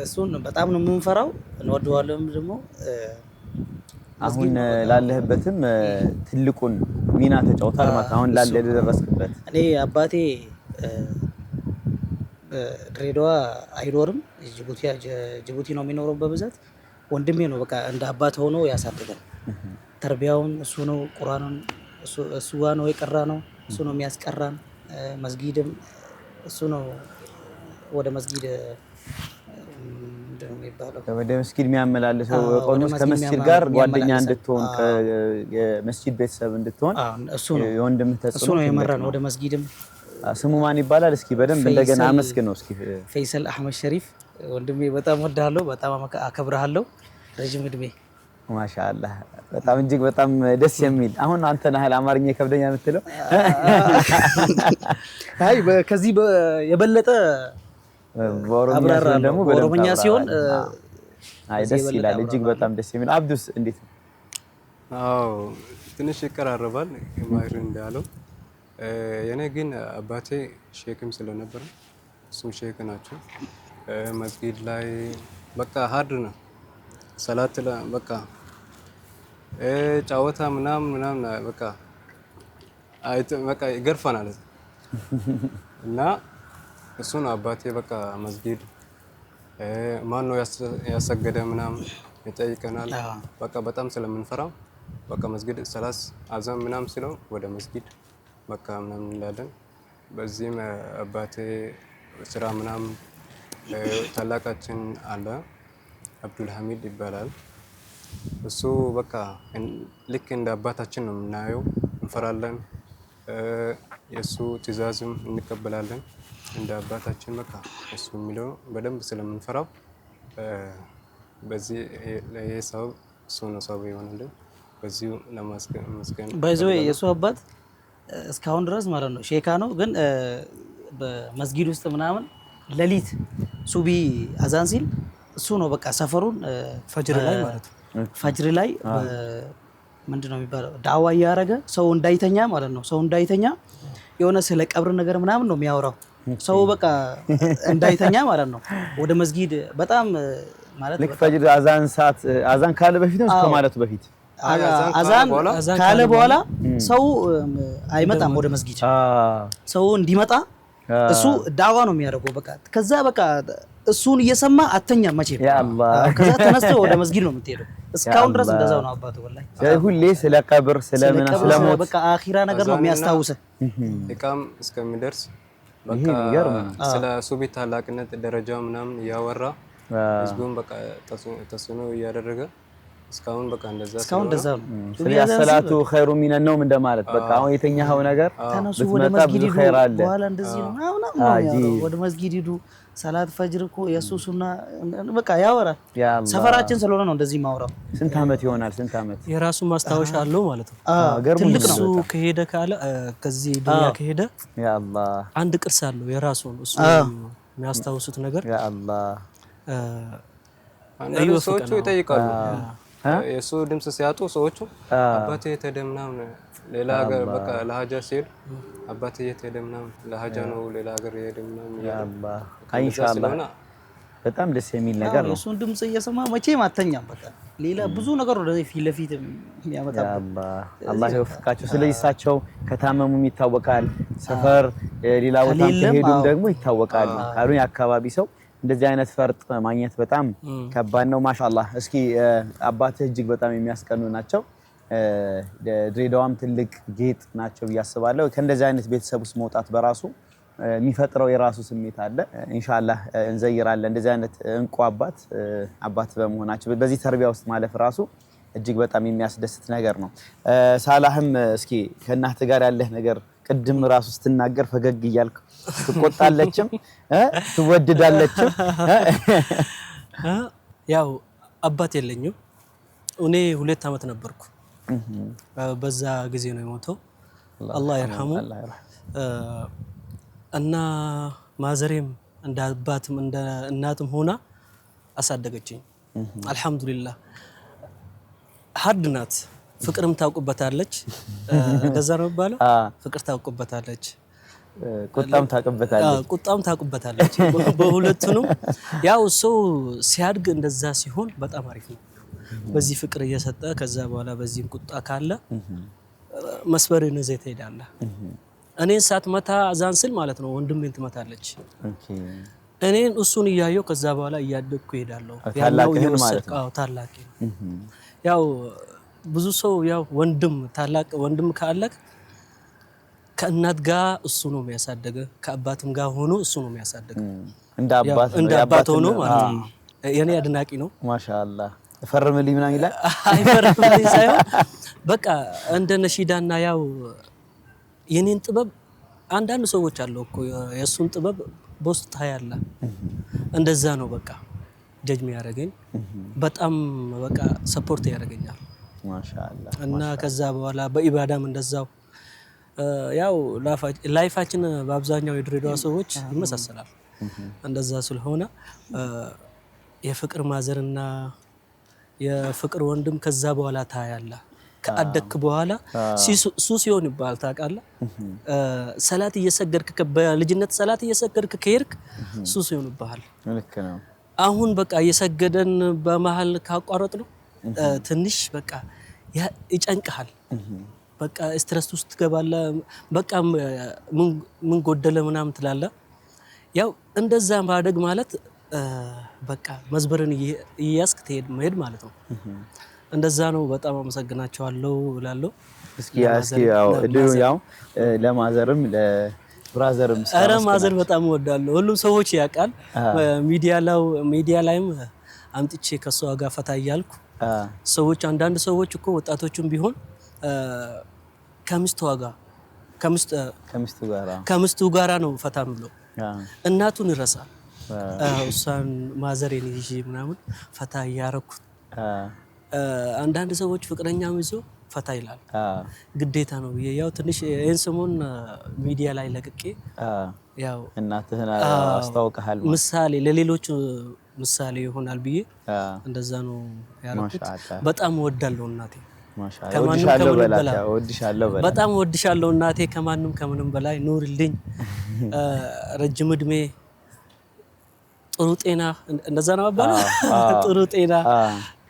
S1: እሱን በጣም ነው የምንፈራው። እንወደዋለን ደግሞ
S2: አሁን ላለህበትም ትልቁን ሚና ተጫውታል ማለት አሁን ላለ ደረስክበት።
S1: እኔ አባቴ ድሬዳዋ አይኖርም፣ ጅቡቲ ነው የሚኖረው በብዛት። ወንድሜ ነው በቃ እንደ አባት ሆኖ ያሳደገን። ተርቢያውን እሱ ነው፣ ቁርአኑን እሱ ነው የቀራ ነው፣ እሱ ነው የሚያስቀራን። መስጊድም እሱ ነው ወደ መስጊድ
S2: ወደ መስጊድ የሚያመላልሰው ቆኖስ ከመስጊድ ጋር ጓደኛ እንድትሆን የመስጊድ ቤተሰብ እንድትሆን
S1: እሱ ነው
S2: የወንድምህ ተጽዕኖ
S1: እሱ ነው የመራን ወደ መስጊድም።
S2: ስሙ ማን ይባላል? እስኪ በደንብ እንደገና አመስግነው እስኪ።
S1: ፈይሰል አህመድ ሸሪፍ ወንድሜ፣ በጣም ወድሃለሁ፣ በጣም አከብርሃለሁ። ረጅም እድሜ።
S2: ማሻአላህ በጣም እጅግ በጣም ደስ የሚል። አሁን አንተ ነህ አማርኛ ከብደኛ የምትለው?
S1: አይ ከዚህ የበለጠ በኦሮምኛ ሲሆን
S2: አይ ደስ ይላል። እጅግ በጣም ደስ የሚል። አብዱስ እንዴት ነው?
S3: አዎ ትንሽ ይቀራረባል ማሂር እንዳለው። የኔ ግን አባቴ ሼክም ስለነበረ እሱም ሼክ ናቸው። መስጊድ ላይ በቃ ሀድ ነው ሰላት በቃ ጫወታ ምናምን በቃ ይገርፈናል እና እሱ ነው አባቴ በቃ መስጊድ ማን ነው ያሰገደ ምናምን ይጠይቀናል። በቃ በጣም ስለምንፈራው በቃ መስጊድ ሰላት አዛን ምናምን ሲለው ወደ መስጊድ በቃ ምናምን እንላለን። በዚህም አባቴ ስራ ምናምን ታላቃችን አለ አብዱል ሐሚድ ይባላል። እሱ በቃ ልክ እንደ አባታችን ነው የምናየው፣ እንፈራለን። የእሱ ትዕዛዝም እንቀበላለን እንደ አባታችን በቃ እሱ የሚለው በደንብ ስለምንፈራው በዚህ ለየሰው እሱ ነው ሰው ይሆናል። በዚሁ ለማስገን
S1: ባይዘው የሱ አባት እስካሁን ድረስ ማለት ነው ሼካ ነው። ግን በመስጊድ ውስጥ ምናምን ሌሊት ሱቢ አዛን ሲል እሱ ነው በቃ ሰፈሩን
S4: ፈጅር ላይ ማለት ነው
S1: ፈጅር ላይ ምንድነው የሚባለው ዳዋ እያደረገ ሰው እንዳይተኛ ማለት ነው። ሰው እንዳይተኛ የሆነ ስለ ቀብር ነገር ምናምን ነው የሚያወራው። ሰው በቃ እንዳይተኛ ማለት ነው ወደ መስጊድ በጣም ማለት
S2: ልክ ፈጅር አዛን ሰዓት አዛን ካለ በፊት ነው ከማለቱ በፊት
S1: አዛን ካለ በኋላ ሰው አይመጣም ወደ መስጊድ። ሰው እንዲመጣ እሱ ዳዋ ነው የሚያደርገው በቃ። ከዛ በቃ እሱን እየሰማ አተኛ መቼ ከዛ ተነስተው ወደ መስጊድ ነው የምትሄደው። እስካሁን ድረስ እንደዛው ነው አባቱ ወላሂ።
S2: ሁሌ ስለ ቀብር ስለ ሞት
S1: በቃ አኺራ ነገር ነው የሚያስታውሰው።
S3: ኢቃም እስከሚደርስ በቃ ስለ ሱቢ ታላቅነት ደረጃው ምናምን እያወራ ህዝቡን በቃ ተስኖ እያደረገ እስካሁን በቃ እንደዛ ነው።
S2: ስለዚህ ሰላቱ ኸይሩ ሚነ ነውም እንደማለት በቃ አሁን የተኛኸው ነገር
S1: ተነሱ ወደ መስጊድ ሂዱ በኋላ እንደዚህ ነው ምናምን ወደ መስጊድ ሂዱ። ሰላት ፈጅር እኮ የሱ ሱና በቃ ያወራል። ሰፈራችን ስለሆነ ነው እንደዚህ ማውራው።
S2: ስንት አመት ይሆናል? ስንት አመት
S4: የራሱ ማስታወሻ አለው ማለት ነው።
S1: ትልቅ ነው።
S4: እሱ ከሄደ ካለ ከዚህ ዱንያ ከሄደ
S2: ያ አላህ
S4: አንድ ቅርስ አለው የራሱ እሱ የሚያስታውሱት ነገር
S2: ያ አላህ
S3: አንዳንድ ሰዎቹ ይጠይቃሉ የሱ ድምጽ ሲያጡ ሰዎቹ አባቴ የት ምናምን ሌላ ሀገር በቃ ለሀጃ ሲሄድ አባቴ የት ሄደ ምናምን ለሀጃ ነው ሌላ ሀገር የሄደ ምናምን ያአላህ
S2: ኢንሻአላህ በጣም ደስ የሚል ነገር ነው።
S1: እሱን ድምጽ እየሰማ መቼም አተኛም። በቃ ሌላ ብዙ ነገር ወደ ፊት ለፊት የሚያመጣው
S2: አላህ ይወፍቃቸው። ስለዚህ እሳቸው ከታመሙም ይታወቃል፣ ሰፈር ሌላ ቦታ ከሄዱም ደግሞ ይታወቃል። ካሉን የአካባቢ ሰው እንደዚህ አይነት ፈርጥ ማግኘት በጣም ከባድ ነው። ማሻአላህ። እስኪ አባትህ እጅግ በጣም የሚያስቀኑ ናቸው። ድሬዳዋም ትልቅ ጌጥ ናቸው ብዬ አስባለሁ። ከእንደዚህ አይነት ቤተሰብ ውስጥ መውጣት በራሱ የሚፈጥረው የራሱ ስሜት አለ። ኢንሻአላህ እንዘይራለን። እንደዚህ አይነት እንቁ አባት በመሆናቸው በዚህ ተርቢያ ውስጥ ማለፍ ራሱ እጅግ በጣም የሚያስደስት ነገር ነው። ሳላህም እስኪ ከእናትህ ጋር ያለህ ነገር ቅድም ራሱ ስትናገር ፈገግ እያልክ ትቆጣለችም ትወድዳለችም።
S4: ያው አባት የለኝም። እኔ 2 ዓመት ነበርኩ። በዛ ጊዜ ነው የሞተው። አላህ ይርሐሙ። እና ማዘሬም እንደ አባትም እንደ እናትም ሆና አሳደገችኝ። አልহামዱሊላህ። ሀድ ናት። ፍቅርም ታውቁበታለች። እንደዛ ነው የሚባለው። ፍቅር ታውቁበታለች፣ ቁጣም ታውቁበታለች። በሁለቱንም ያው ሰው ሲያድግ እንደዛ ሲሆን በጣም አሪፍ ነው። በዚህ ፍቅር እየሰጠ ከዛ በኋላ በዚህም ቁጣ ካለ መስበርን ይዘህ ትሄዳለህ። እኔን ሳትመታ አዛን ስል ማለት ነው ወንድሜን ትመታለች። እኔን እሱን እያየሁ ከዛ በኋላ እያደግኩ እሄዳለሁ። ያለው ይወሰድካው ታላቅ ያው ብዙ ሰው ያው ታላቅ ወንድም ካለክ ከእናት ጋር እሱ ነው የሚያሳደገ፣ ከአባትም ጋር ሆኖ እሱ ነው የሚያሳደገ። እንደ አባት ሆኖ ማለት ነው። የኔ አድናቂ ነው።
S2: ማሻአላህ። ፈርምልኝ ምናምን ይላል።
S4: አይፈርምልኝ ሳይሆን በቃ እንደ ነሺዳና ያው የኔን ጥበብ አንዳንድ ሰዎች አሉ እኮ የሱን ጥበብ በውስጥ ታያለ። እንደዛ ነው በቃ ጀጅ የሚያደርገኝ በጣም በቃ ሰፖርት ያደርገኛል። ማሻአላህ። እና ከዛ በኋላ በኢባዳም እንደዛው ያው ላይፋችን በአብዛኛው የድሬዳዋ ሰዎች ይመሳሰላል። እንደዛ ስለሆነ የፍቅር ማዘርና የፍቅር ወንድም ከዛ በኋላ ታያለ። ከአደክ በኋላ ሱስ ይሆን ይባል ታውቃለህ። ሰላት እየሰገድክ በልጅነት ሰላት እየሰገድክ ከሄድክ ሱስ ይሆን ይባል። ልክ ነው። አሁን በቃ እየሰገደን በመሃል ካቋረጥ ነው ትንሽ በቃ ይጨንቅሃል። በቃ ስትረስ ውስጥ ትገባለህ። በቃ ምን ጎደለ ምናምን ትላለህ። ያው እንደዛ ማደግ ማለት በቃ መዝበርን እያስክ መሄድ ማለት ነው። እንደዛ ነው። በጣም አመሰግናቸዋለሁ እላለሁ። እስኪ
S2: ያው ለማዘርም ለብራዘርም
S4: ኧረ ማዘር በጣም እወዳለሁ። ሁሉም ሰዎች ያውቃል። ሚዲያ ላይም አምጥቼ ከሷ ጋር ፈታ እያልኩ ሰዎች አንዳንድ ሰዎች እኮ ወጣቶችም ቢሆን ከሚስቱ ጋራ ነው ፈታ ብሎ እናቱን ይረሳል። እሷን ማዘሬን ይዤ ምናምን ፈታ እያረኩት አንዳንድ ሰዎች ፍቅረኛም ይዞ ፈታ ይላል። ግዴታ ነው ብዬ ያው ትንሽ ይሄን ሰሞን ሚዲያ ላይ ለቅቄ ያው
S2: እናትህን አስተዋውቀሃል
S4: ምሳሌ ለሌሎች ምሳሌ ይሆናል ብዬ እንደዛ ነው ያረኩት። በጣም ወዳለው እናቴ በጣም ወድሻለሁ እናቴ ከማንም ከምንም በላይ ኑርልኝ። ረጅም እድሜ ጥሩ ጤና እንደዛ ነው አባላ ጥሩ ጤና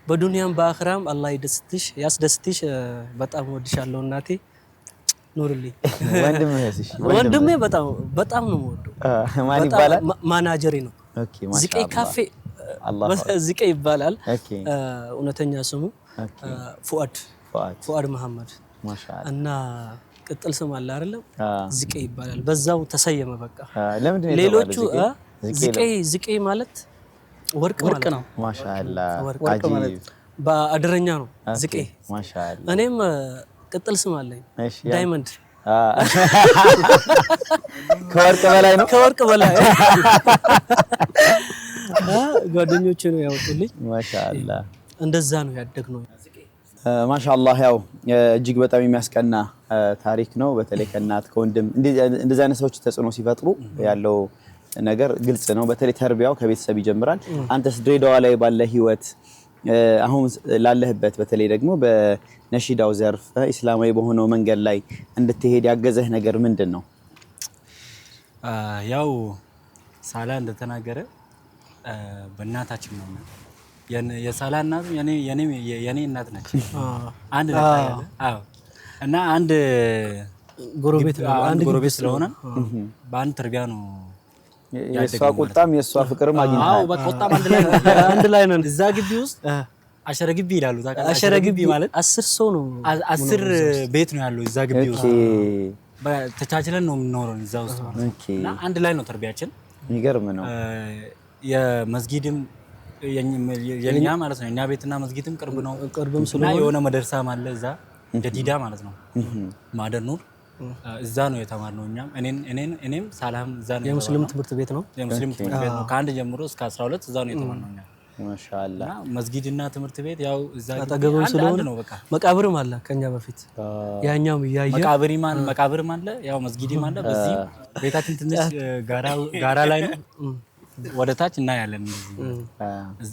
S4: በዱንያም በአኺራም አላህ ያስደስትሽ። በጣም ወድሻለሁ እናቴ ኑርልኝ። ወንድሜ በጣም ነው የምወደው።
S2: ማን ይባላል?
S4: ማናጀሪ ነው። ዝቄ ካፌ ዝቄ ይባላል እውነተኛ ስሙ። ፉአድ መሐመድ እና ቅጥል ስም አለ አይደለም ዝቄ ይባላል። በዛው ተሰየመ በቃ። ሌሎቹ ዝቄ ማለት ወርቅ ነው።
S2: ማሻአላ
S4: አጂብ በአድረኛ ነው ዝቄ። ማሻአላ እኔም ቅጥል ስም አለኝ ዳይመንድ። ከወርቅ በላይ ጓደኞቼ ነው ያወጡልኝ።
S2: ማሻአላ
S4: እንደዛ ነው ያደግነው።
S2: ማሻአላህ ያው እጅግ በጣም የሚያስቀና ታሪክ ነው። በተለይ ከእናት ከወንድም እንደዚህ አይነት ሰዎች ተጽዕኖ ሲፈጥሩ ያለው ነገር ግልጽ ነው። በተለይ ተርቢያው ከቤተሰብ ይጀምራል። አንተስ ድሬዳዋ ላይ ባለ ህይወት አሁን ላለህበት በተለይ ደግሞ በነሺዳው ዘርፍ እስላማዊ በሆነው መንገድ ላይ እንድትሄድ ያገዘህ ነገር ምንድነው?
S5: ያው ሳላ እንደተናገረ በእናታችን ነው የሳላ እናት የኔ እናት ነች። አንድ ነገር አዎ እና አንድ ጎረቤት ስለሆነ በአንድ ተርቢያ ነው
S2: የሷ ቁጣም የሷ ፍቅርም አግኝታ
S5: አዎ በቁጣም አንድ ላይ ነን። እዛ ግቢ ውስጥ አሸረ ግቢ ይላሉ ታውቃለህ? አሸረ ግቢ ማለት 10 ሰው ነው 10 ቤት ነው ያለው እዛ ግቢ ውስጥ ተቻችለን ነው የምንኖረው እዛ ውስጥ ማለት እና አንድ ላይ ነው ተርቢያችን። የሚገርም ነው። የመስጊድም የኛ ማለት ነው የኛ ቤትና መስጊድም ቅርብ ነው። ቅርብም ስለሆነ የሆነ መደርሳም አለ እዛ ጀዲዳ ማለት ነው ማደር ኑር እዛ ነው የተማርነው። እኔም ሳላም እዛ ነው። የሙስሊም ትምህርት ቤት ነው። የሙስሊም ትምህርት ቤት ነው። ከአንድ ጀምሮ እስከ 12 እዛ ነው የተማርነው እኛ።
S2: ማሻአላህ።
S5: መስጊድና ትምህርት ቤት ያው እዛ
S4: አጠገቡም ስለሆነ ነው። በቃ መቃብርም አለ ከኛ በፊት ያኛው ያያ
S5: መቃብርም አለ ያው መስጊድም አለ። በዚህ ቤታችን ትንሽ ጋራ ላይ ነው። ወደ ታች እናያለን።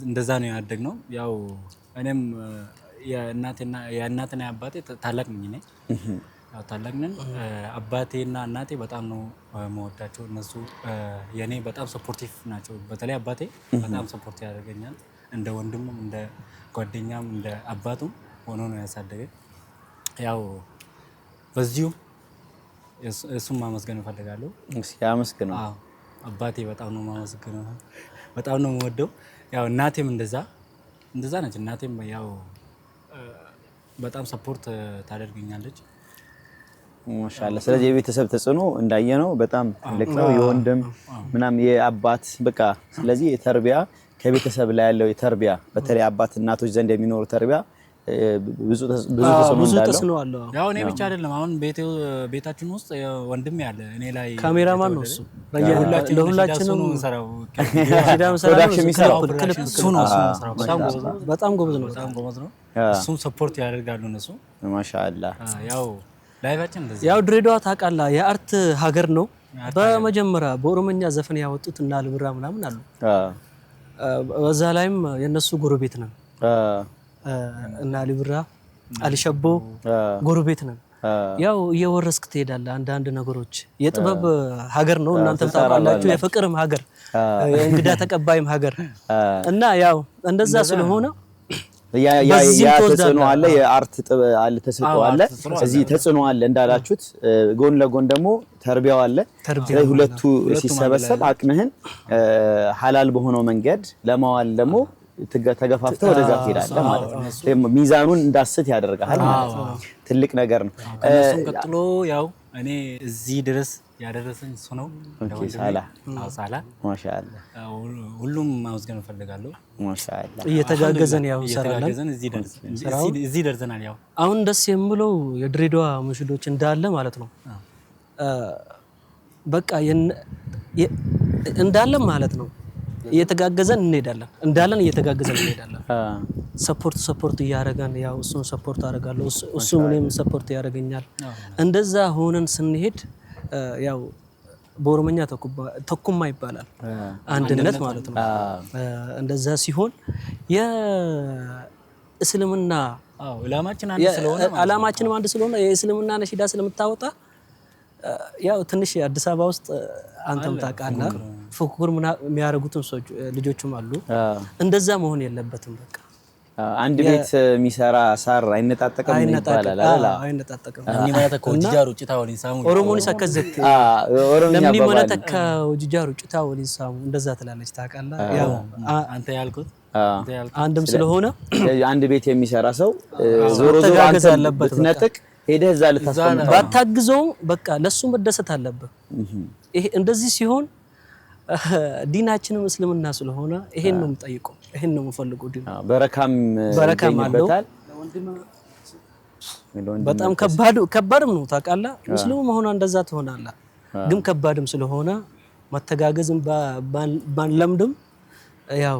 S5: እንደዛ ነው ያደግነው። ያው እኔም የእናትና የአባቴ ታላቅ ነኝ። ያው ታላቅ ነን። አባቴና እናቴ በጣም ነው መወዳቸው። እነሱ የኔ በጣም ሰፖርቲቭ ናቸው። በተለይ አባቴ በጣም ሰፖርት ያደርገኛል። እንደ ወንድሙም እንደ ጓደኛም እንደ አባቱም ሆኖ ነው ያሳደገኝ። ያው በዚሁ እሱም ማመስገን እፈልጋለሁ።
S2: ያመስግነው።
S5: አዎ አባቴ በጣም ነው ማመስገነው። በጣም ነው የምወደው። ያው እናቴም እንደዛ ነች። እናቴም ያው በጣም ሰፖርት ታደርገኛለች።
S2: ማሻአላህ። ስለዚህ የቤተሰብ ተጽዕኖ እንዳየነው በጣም ትልቅ ነው። የወንድም ምናም የአባት በቃ ስለዚህ የተርቢያ ከቤተሰብ ላይ ያለው የተርቢያ በተለይ አባት እናቶች ዘንድ የሚኖር ተርቢያ ብዙ ተጽዕኖ
S5: አለው። ያው እኔ ብቻ አይደለም አሁን ቤታችን ውስጥ ወንድም ያለ እኔ ላይ
S4: ካሜራማን ነው እሱ። ለሁላችንም ነው እንሰራው።
S2: ፕሮዳክሽን የሚሰራው
S5: እሱ ነው።
S4: በጣም ጎበዝ ነው።
S5: እሱም ሰፖርት ያደርጋሉ እነሱ።
S2: ማሻአላህ።
S5: ያው ላይቫችን እንደዚህ
S4: ያው ድሬዳዋ ታውቃለህ የአርት ሀገር ነው። በመጀመሪያ በኦሮሞኛ ዘፈን ያወጡት እና አልብራ ምናምን አሉ። በዛ ላይም የነሱ ጎረቤት ነን እና አልብራ አልሸቦ ጎረቤት ነን። ያው እየወረስክ ትሄዳለህ። አንዳንድ ነገሮች የጥበብ ሀገር ነው። እናንተም ታውቃላችሁ የፍቅርም ሀገር እንግዳ ተቀባይም ሀገር እና ያው እንደዛ ስለሆነ
S2: ያ ተጽዕኖ አለ። የአርት አለ ተሰጥኦ አለ። እዚህ ተጽዕኖ አለ እንዳላችሁት ጎን ለጎን ደግሞ ተርቢያው አለ። ስለዚህ ሁለቱ ሲሰበሰብ አቅምህን ሐላል በሆነው መንገድ ለማዋል ደግሞ ተገፋፍተህ ወደዛ ትሄዳለህ ማለት ነው። ሚዛኑን እንዳስት ያደርጋል ማለት ነው። ትልቅ ነገር ነው።
S5: ከነሱም ቀጥሎ ያው እኔ እዚህ ድረስ ያደረሰኝ እሱ ነው። ሳላ
S2: ማሻአላህ።
S5: ሁሉም ማመስገን እፈልጋለሁ።
S2: ማሻአላህ።
S4: እየተጋገዘን ያው እንሰራለን።
S5: እዚህ ደርሰናል። ያው
S4: አሁን ደስ የሚለው የድሬዳዋ ሙሽዶች እንዳለ ማለት ነው በቃ እንዳለ ማለት ነው እየተጋገዘን እንሄዳለን። እየተጋገዘን እንሄዳለን። ሰፖርት እያደረገን ያው እሱን ሰፖርት አደርጋለሁ እሱ እኔም ሰፖርት ያደርገኛል። እንደዛ ሆነን ስንሄድ ያው በኦሮሞኛ ተኩማ ይባላል አንድነት ማለት ነው። እንደዛ ሲሆን የእስልምና ዓላማችንም አንድ ስለሆነ የእስልምና ነሺዳ ስለምታወጣ ያው ትንሽ አዲስ አበባ ውስጥ አንተም ታውቃለህ ፉክክር የሚያደርጉትም ሰዎች ልጆችም አሉ። እንደዛ መሆን የለበትም። በቃ
S2: አንድ ቤት የሚሰራ ሳር አይነጣጠቅም ይባላል አይደል?
S4: አይነጣጠቅም።
S5: እኔ ማለት ኮጂጃሩ ጭታውሊን ሳሙ
S4: ኦሮሞኒ ሰከዘት
S2: ኦሮሞኛ
S4: ለምን መነጠከ ኮጂጃሩ ጭታውሊን ሳሙ እንደዛ ትላለች ታውቃለህ። ያው
S5: አንተ ያልኩት
S4: አንድም ስለሆነ
S2: አንድ ቤት የሚሰራ ሰው ዞሮ አንተ ብትነጥቅ ሄደህ እዛ ልታስቀምጥ
S4: ባታግዘው በቃ ለሱ መደሰት አለበት። ይሄ እንደዚህ ሲሆን ዲናችንም እስልምና ስለሆነ ይሄን ነው የምጠይቀው፣ ይሄን ነው የምፈልገው። ዲና በረካም አለው። በጣም ከባድም ነው ታውቃለህ። ሙስሊሙ መሆኑ እንደዛ ትሆናለህ፣ ግን ከባድም ስለሆነ መተጋገዝም ባንለምድም ያው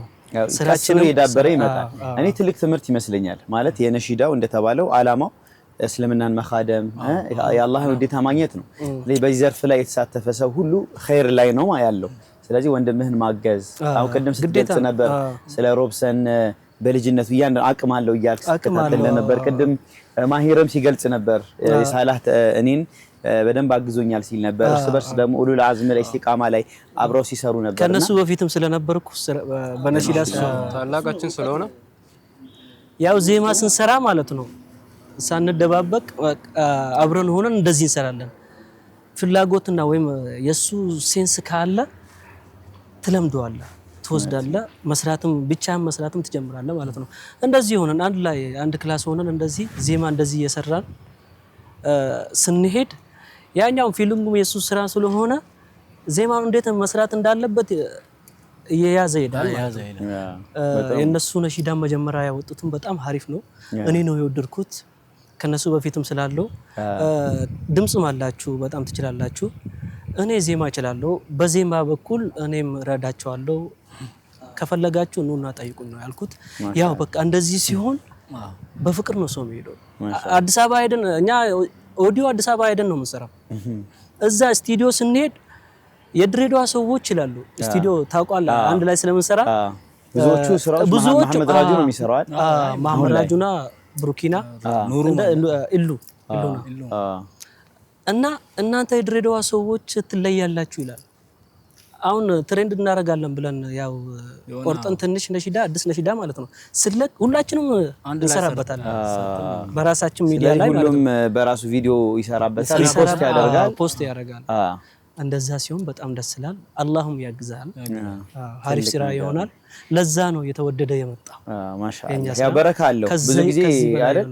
S2: ስራችንን የዳበረ ይመጣል። እኔ ትልቅ ትምህርት ይመስለኛል ማለት የነሺዳው እንደተባለው አላማው እስልምናን መኻደም የአላህን ውዴታ ማግኘት ነው። በዚህ ዘርፍ ላይ የተሳተፈ ሰው ሁሉ ኸይር ላይ ነው ያለው። ስለዚህ ወንድምህን ማገዝ አሁን ቅድም ስትገልጽ ነበር ስለ ሮብሰን በልጅነቱ ያን አቅም አለው እያልክ ተከታተለ ነበር። ቅድም ማሂርም ሲገልጽ ነበር ሳላህ እኔን በደንብ አግዞኛል ሲል ነበር። እርስ በርስ ደግሞ ኡሉል አዝም ላይ ኢስቲቃማ ላይ አብረው ሲሰሩ ነበር።
S4: ከነሱ በፊትም ስለነበርኩ በነሺዳ
S3: ታላቃችን ስለሆነ
S4: ያው ዜማ ስንሰራ ማለት ነው ሳንደባበቅ አብረን ሆነን እንደዚህ እንሰራለን። ፍላጎትና ወይም የሱ ሴንስ ካለ ትለምደዋለህ፣ ትወስዳለህ፣ መስራትም ትጀምራለህ ማለት ነው። እንደዚህ ሆነን አንድ ላይ አንድ ክላስ ሆነን እንደዚህ ዜማ እንደዚህ እየሰራን ስንሄድ ያኛው ፊልሙም የሱ ስራ ስለሆነ ዜማውን እንዴት መስራት እንዳለበት እየያዘ ይሄዳል። የነሱ ነሺዳ መጀመሪያ ያወጡትም በጣም አሪፍ ነው። እኔ ነው የወደድኩት ከነሱ በፊትም ስላለው ድምጽም አላችሁ በጣም ትችላላችሁ። እኔ ዜማ እችላለሁ። በዜማ በኩል እኔም ረዳቸዋለሁ። ከፈለጋችሁ ኑና ጠይቁኝ ነው ያልኩት። ያው በቃ እንደዚህ ሲሆን በፍቅር ነው ሰው የሚሄደው። አዲስ አበባ ሄደን እኛ ኦዲዮ አዲስ አበባ ሄደን ነው የምንሰራው። እዛ ስቱዲዮ ስንሄድ የድሬዳዋ ሰዎች ይላሉ ስቱዲዮ ታውቃለህ አንድ ላይ ስለምንሰራ
S2: ብዙዎቹ ስራዎች መሐመድ ራጁ ነው የሚሰራው።
S4: መሐመድ ራጁና ብሩኪና ኢሉ እና እናንተ የድሬዳዋ ሰዎች ትለያላችሁ ይላል። አሁን ትሬንድ እናደርጋለን ብለን ያው ቆርጠን ትንሽ ነሺዳ አዲስ ነሺዳ ማለት ነው ስለክ ሁላችንም እንሰራበታለን በራሳችን ሚዲያ ላይ ማለት ነው።
S2: ሁሉም በራሱ ቪዲዮ ይሰራበታል፣
S4: ፖስት ያደርጋል። እንደዛ ሲሆን በጣም ደስ ይላል። አላህም ያግዛል። አሪፍ ስራ ይሆናል። ለዛ ነው የተወደደ የመጣው።
S2: ማሻአላህ ያ በረካ አለው። ብዙ ጊዜ አይደል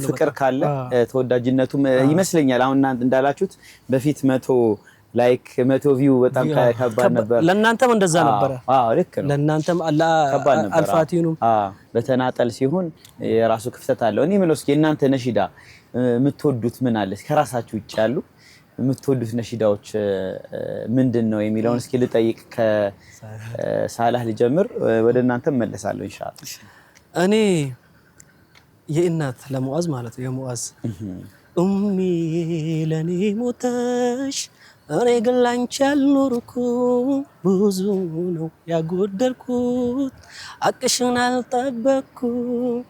S2: ፍቅር ካለ ተወዳጅነቱም ይመስለኛል። አሁን እናንተ እንዳላችሁት በፊት 100 ላይክ 100 ቪው በጣም ከባድ ነበር።
S4: ለእናንተም እንደዛ ነበር።
S2: ልክ ነው።
S4: ለእናንተም አልፋቲኑም
S2: በተናጠል ሲሆን የራሱ ክፍተት አለው። እኔ ምን እስኪ እናንተ ነሺዳ የምትወዱት ምን አለ ከራሳችሁ ውጭ ያሉ የምትወዱት ነሺዳዎች ምንድነው የሚለውን እስኪ ልጠይቅ። ከሳላህ ልጀምር፣ ወደ እናንተ መለሳለሁ ኢንሻአላህ።
S4: እኔ የእናት ለሙአዝ ማለት ነው የሙአዝ ኡሚ ለኔ ሞተሽ እኔ ግን ላንቺ አልኖርኩም ብዙ ነው ያጎደልኩት አቅሽን አልጠበቅኩም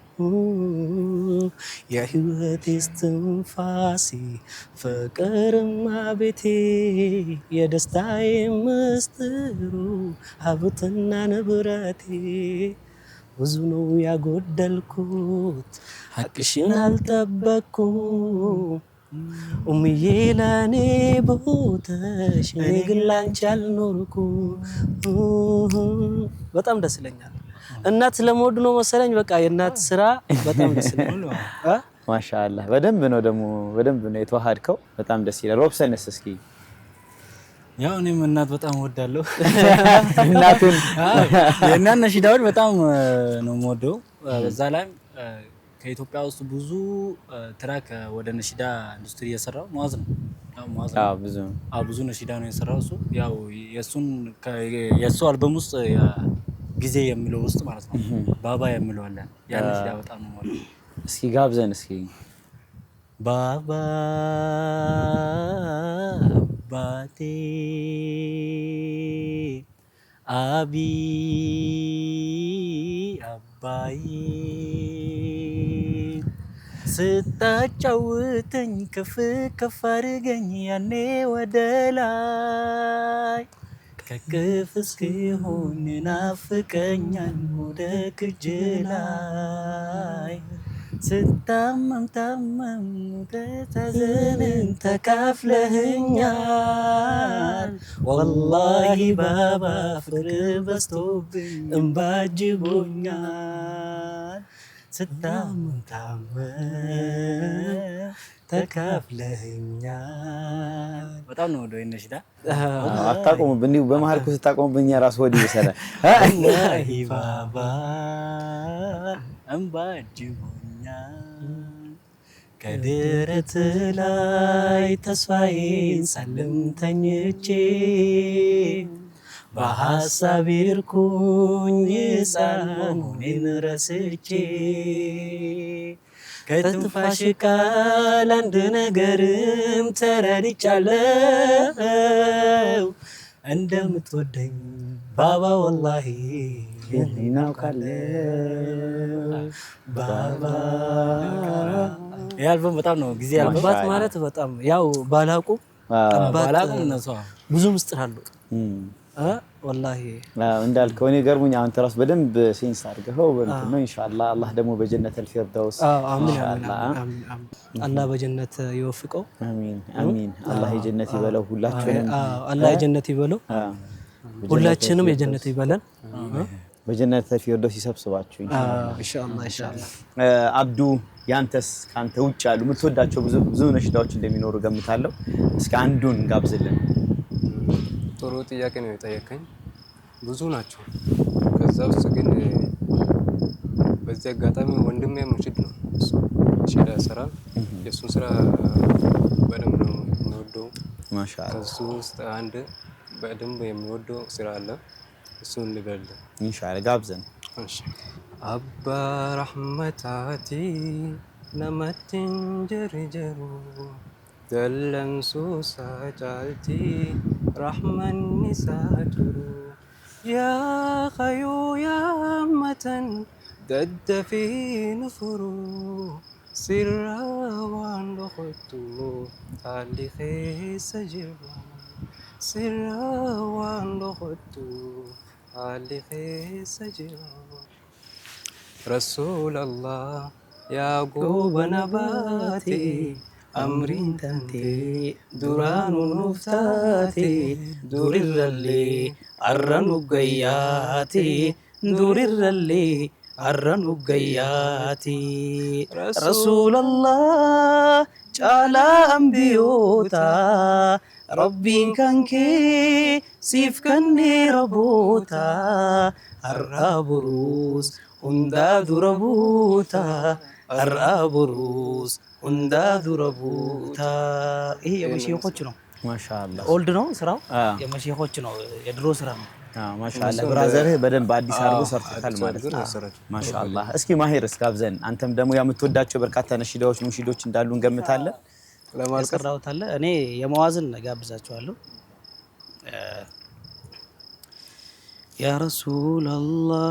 S4: የህይወቴ እስትንፋሴ ፍቅርማ ቤቴ የደስታዬ ምስጢሩ ሀብትና ንብረቴ ብዙ ነው ያጎደልኩት አቅሽን አልጠበቅኩም ኡምዬ ለኔ ቦተሽ እኔ ግን ላንቺ አልኖርኩም። በጣም ደስ ይለኛል። እናት ለሞድ ነው መሰለኝ በቃ የእናት ስራ በጣም ደስ ይላል።
S2: ማሻአላህ በደንብ ነው የተዋሃድከው። በጣም ደስ ይላል። ሮብሰንስ እስኪ
S5: ያው እኔም እናት በጣም እወዳለሁ።
S2: እናቱን
S5: የእናት ነሺዳዎች በጣም ነው የምወደው። በዛ ላይ ከኢትዮጵያ ውስጥ ብዙ ትራክ ወደ ነሺዳ ኢንዱስትሪ የሰራው ሙአዝ ነው። ብዙ ነሺዳ ነው የሰራው እሱ። ያው የሱ አልበም ውስጥ ጊዜ የሚለው ውስጥ ማለት ነው ባባ የሚለው አለ። ያን ነሺዳ በጣም ነው ማለት።
S2: እስኪ ጋብዘን እስኪ
S5: ባባ ባቴ አቢ አባይ ስታጫውተኝ ከፍ ከፍ አድርገኝ ያኔ ወደ ላይ ከቅፍ እስኪሆን ናፍቀኛል ወደ እጅ ላይ ስታመም ታመም ተዛዘንን ተካፍለህኛል ወላሂ ባባ ፍቅር በዝቶብኝ እንባ አጅቦኛል ስታመም ታመም ተካፍለህኛል። በጣም ነው ወደ ነሺዳ
S2: አታቆሙብኝ። እንዲሁ በመሀል እኮ ስታቆሙብኝ ራስ ወዲ ይሰራል።
S5: ወላሂ ባባ እንባ አጅቦኛል ከደረት ላይ ተስፋዬን ሳልም ተኝቼ በሐሳብ ይርኩኝ ሕፃኑን ረስቼ ከትንፋሽ ቃል አንድ ነገርም ተረድቻለሁ
S4: እንደምትወደኝ ባባ ወላሂ
S2: እናውቃለን
S4: ባባ
S5: ያልበም በጣም ነው ጊዜ ያልበም
S4: አባት ማለት በጣም ያው ባላቁ
S5: ባላቁም እነሱ
S4: ብዙ ምስጥር አለው ወላሂ
S2: እንዳልከው እኔ ገርሞኝ አንተ ራስ በደንብ ሴንስ አድርገው በእንትን ነው ኢንሻአላህ አላህ ደግሞ በጀነት الفردوس
S4: አሚን አላህ በጀነት ይወፍቀው
S2: አሚን አሚን አላህ የጀነት ይበለው ሁላችንም
S4: አላህ የጀነት ይበለው ሁላችንም የጀነት ይበለን
S2: በጀነት الفردوس ይሰብስባችሁ
S4: ኢንሻአላህ
S2: አብዱ ያንተስ ካንተ ውጭ ያሉ የምትወዳቸው ብዙ ነሽዳዎች እንደሚኖሩ ገምታለሁ እስኪ አንዱን ጋብዝልን
S3: ጥሩ ጥያቄ ነው የጠየቀኝ ብዙ ናቸው ከዛ ውስጥ ግን በዚህ አጋጣሚ ወንድሜ ሙሽድ ነው ሺዳ ስራ የሱን ስራ በደንብ ነው የሚወደው ማሻአላ ከሱ ውስጥ አንድ በደንብ የሚወደው ስራ አለ እሱን ልበል
S2: ኢንሻአላ ጋብዘን
S3: እሺ አባ ረህመታቲ ነመትን ጀርጀሩ دلنسو ساجالتي رحمن نساترو يا خيو يا متن دد في نفرو سرا وان لخطو علي خيس جربا سرا وان لخطو علي خيس جربا رسول الله يا قوب نباتي أمرين تنتي دوران نفتاتي دور الرلي أرنو قياتي دور الرلي أرنو قياتي رسول الله جالا أنبيوتا ربي كانكي سيف كني ربوتا الرابروس هندا دربوتا الرابروس እንዳ ዱረቡታ ይሄ የመሼኾች ነው
S2: ማሻአላ
S4: ኦልድ ነው ስራው የመሼኾች ነው የድሮ ስራ ነው
S2: ማሻአላ ብራዘርህ በደንብ አዲስ አድርጎ ሰርቶታል ማለት ነው ማሻአላ እስኪ ማሂርስ ጋብዘን አንተም ደግሞ የምትወዳቸው በርካታ ነሽዳዎች ሙሽዶች እንዳሉ እንገምታለን
S1: ለማስቀራውት አለ እኔ የመዋዝን ጋብዛቸዋለሁ ያ ረሱላህ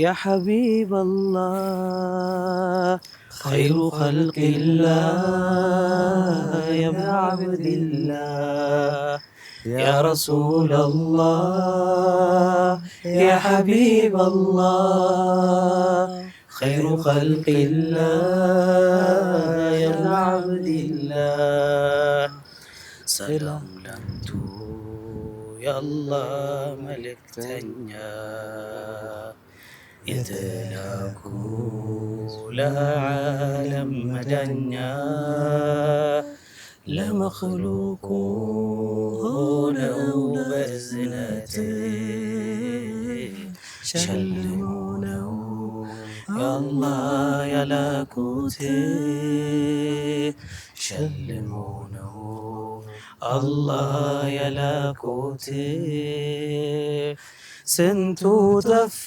S1: ያ ሐቢበላህ خير خلق الله يا ابن عبد الله يا رسول الله يا حبيب الله خير خلق الله يا ابن عبد الله سلام لنتو يا الله ملك تنيا يتلاكو لعالم مدنيا لمخلوق هونو بزنته شلمونو يا الله يا لاكوتي شلمونو الله يا لاكوتي ስንቱ ጠፋ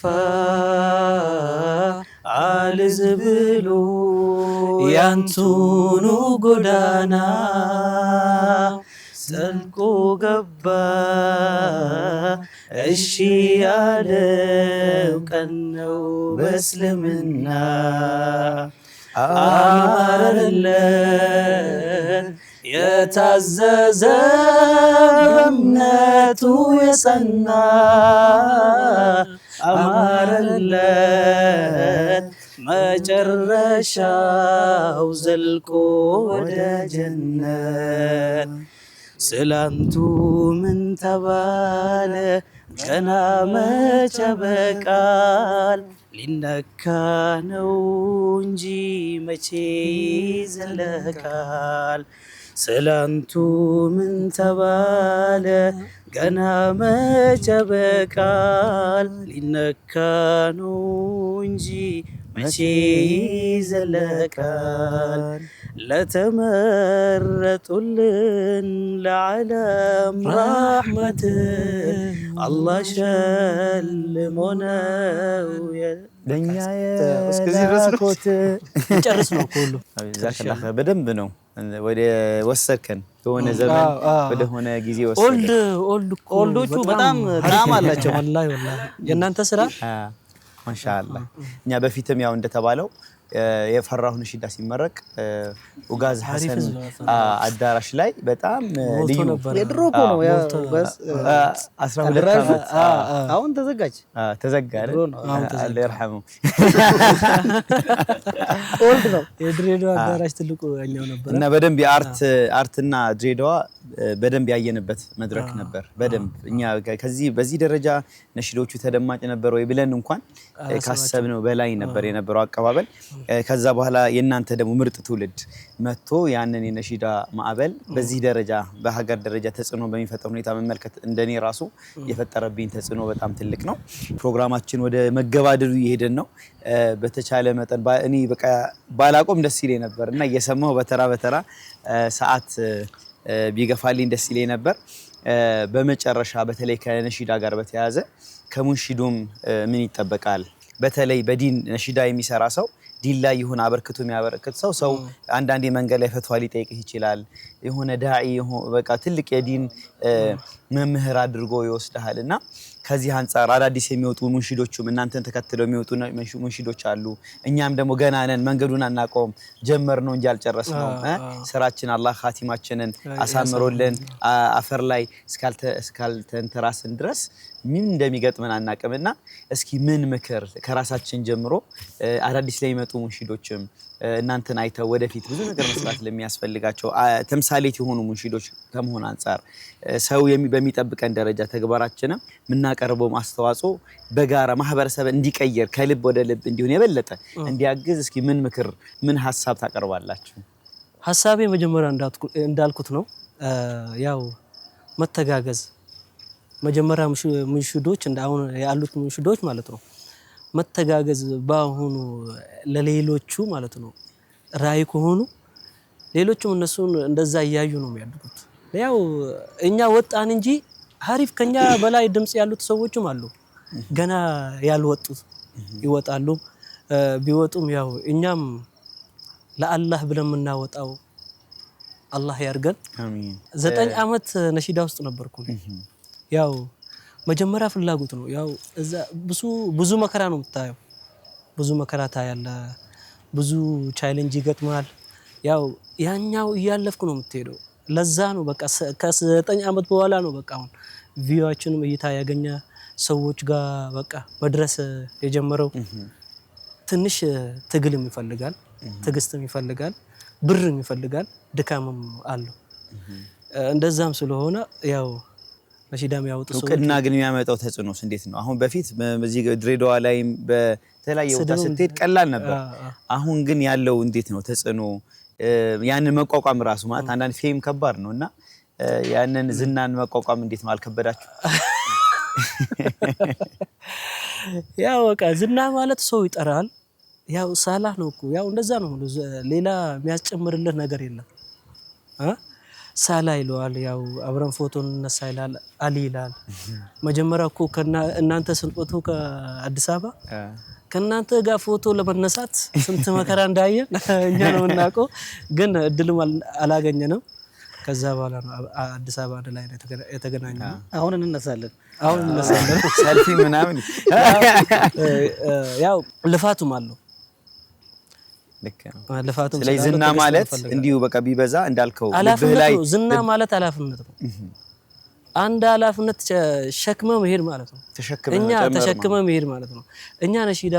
S1: አልዝ ብሎ ያንቱኑ ጎዳና ዘልቆ ገባ እሺ ያለው ቀን ነው በእስልምና አማረለት የታዘዘ በእምነቱ የጸና አማረለት መጨረሻው ዘልቆ ወደ ጀነት ስላንቱ ምን ተባለ ገና መቼ በቃል ሊነካ ነው እንጂ መቼ ይዘለቃል ስላንቱ ምን ተባለ ገና መቼ በቃል ሊነካ ነው እንጂ መቼ ይዘለቃል ለተመረጡልን ለዓለም ረሕመት አላህ ሸልሞ ነው
S2: ለኛ የላኮት
S4: ጨርስ ነው ሁሉ
S2: ዛከላህ በደንብ ነው ወደ ወሰድከን የሆነ ዘመን ወደ ሆነ ጊዜ ወሰድከን
S1: ኦልዶቹ በጣም ጣዕም አላቸው
S4: ወላሂ የእናንተ ስራ
S2: ማሻአላህ እኛ በፊትም ያው እንደተባለው የፈራሁ ነሺዳ ሲመረቅ ኡጋዝ ሐሰን አዳራሽ ላይ በጣም ልዩ
S1: የድሮ እኮ ነው ያ በስ
S2: 12 ዓመት
S1: አሁን
S2: ተዘጋ አላህ ይርሐመው
S1: ኦልድ ነው
S4: የድሬዳዋ አዳራሽ ትልቁ ያኛው ነበር
S2: እና በደንብ አርትና ድሬዳዋ በደንብ ያየንበት መድረክ ነበር በደንብ እኛ ከዚህ በዚህ ደረጃ ነሺዶቹ ተደማጭ ነበር ወይ ብለን እንኳን ካሰብነው በላይ ነበር የነበረው አቀባበል ከዛ በኋላ የናንተ ደግሞ ምርጥ ትውልድ መጥቶ ያንን የነሺዳ ማዕበል በዚህ ደረጃ በሀገር ደረጃ ተጽዕኖ በሚፈጠር ሁኔታ መመልከት እንደኔ ራሱ የፈጠረብኝ ተጽዕኖ በጣም ትልቅ ነው ፕሮግራማችን ወደ መገባደዱ እየሄደን ነው በተቻለ መጠን እኔ በቃ ባላቆም ደስ ይለኝ ነበርና እየሰማሁ በተራ ሰዓት ቢገፋልኝ ደስ ይለኝ ነበር በመጨረሻ በተለይ ከነሺዳ ጋር በተያያዘ ከሙንሺዱም ምን ይጠበቃል በተለይ በዲን ነሺዳ የሚሰራ ሰው ዲን ላይ ይሁን አበርክቶ የሚያበረክት ሰው አንዳንዴ መንገድ ላይ ፈትዋ ሊጠይቅህ ይችላል የሆነ ዳዒ በቃ ትልቅ የዲን መምህር አድርጎ ይወስዳልና ከዚህ አንፃር አዳዲስ የሚወጡ ሙንሺዶችም እናንተን ተከትለው የሚወጡ ሙንሺዶች አሉ እኛም ደግሞ ገና ነን መንገዱን አናቆም ጀመር ነው እንጂ አልጨረስነው ስራችን አላህ ኻቲማችንን አሳምሮልን አፈር ላይ እስካልተንተራስን ድረስ ምን እንደሚገጥመን አናቀምና እስኪ ምን ምክር ከራሳችን ጀምሮ አዳዲስ ላይ የሚመጡ ሙንሺዶችም እናንተን አይተው ወደፊት ብዙ ነገር መስራት ለሚያስፈልጋቸው ተምሳሌት የሆኑ ሙንሺዶች ከመሆን አንፃር ሰው በሚጠብቀን ደረጃ ተግባራችንም ምናቀርበው ማስተዋጽኦ በጋራ ማህበረሰብ እንዲቀየር ከልብ ወደ ልብ እንዲሆን የበለጠ እንዲያግዝ እስኪ ምን ምክር ምን ሐሳብ ታቀርባላችሁ
S4: ሐሳቤ መጀመሪያ እንዳልኩት ነው ያው መተጋገዝ መጀመሪያ ሙንሺዶች እንዳሁን ያሉት ሙንሺዶች ማለት ነው መተጋገዝ ባሁኑ ለሌሎቹ ማለት ነው ራይ ከሆኑ ሌሎቹም እነሱን እንደዛ ያያዩ ነው የሚያድጉት ያው እኛ ወጣን እንጂ አሪፍ ከኛ በላይ ድምጽ ያሉት ሰዎችም አሉ ገና ያልወጡት ይወጣሉ ቢወጡም ያው እኛም ለአላህ ብለን እናወጣው አላህ ያርገን አሜን 9 አመት ነሺዳ ውስጥ ነበርኩ ያው መጀመሪያ ፍላጎት ነው ያው እዛ ብዙ መከራ ነው የምታየው ብዙ መከራ ታያለ ብዙ ቻሌንጅ ይገጥማል ያው ያኛው እያለፍኩ ነው የምትሄደው ለዛ ነው በቃ ከ9 አመት በኋላ ነው በቃ አሁን ቪዲዮአችንም እይታ ያገኘ ሰዎች ጋር በቃ መድረስ የጀመረው ትንሽ ትግልም ይፈልጋል ትግስትም ይፈልጋል ብርም ይፈልጋል ድካምም አለው እንደዛም ስለሆነ ያው ነሺዳም ያወጡ ሰው
S2: እውቅና ግን የሚያመጣው ተጽዕኖስ እንዴት ነው አሁን በፊት በዚህ ድሬዳዋ ላይ በተለያየ ቦታ ስትሄድ ቀላል ነበር አሁን ግን ያለው እንዴት ነው ተጽዕኖ ያንን መቋቋም ራሱ ማለት አንዳንድ ፌም ከባድ ነውና ያንን ዝናን መቋቋም እንዴት ነው አልከበዳችሁ
S4: ያው በቃ ዝና ማለት ሰው ይጠራል ያው ሳላህ ነው እኮ ያው እንደዛ ነው ሌላ የሚያስጨምርልህ ነገር የለም ሳላ ይለዋል ያው አብረን ፎቶ እንነሳ ይላል አሊ ይላል መጀመሪያ እኮ እናንተ ስንቆቶ ከአዲስ አበባ ከናንተ ጋር ፎቶ ለመነሳት ስንት መከራ እንዳየን እኛ ነው እናቆ ግን እድልም አላገኘንም ከዛ በኋላ ነው አዲስ አበባ ላይ የተገናኘነው
S1: አሁን እንነሳለን
S2: ሰልፊ ምናምን
S4: ያው ልፋቱም አለው
S2: ልክ ነው
S4: ልፋቱም
S2: ስለዚህ ዝና ማለት እንዲሁ በቃ ቢበዛ እንዳልከው
S4: ልብህ ላይ ዝና ማለት አላፍነት ነው አንድ አላፍነት ሸክመ መሄድ ማለት ነው እኛ ተሸክመ መሄድ ማለት ነው እኛ ነሺዳ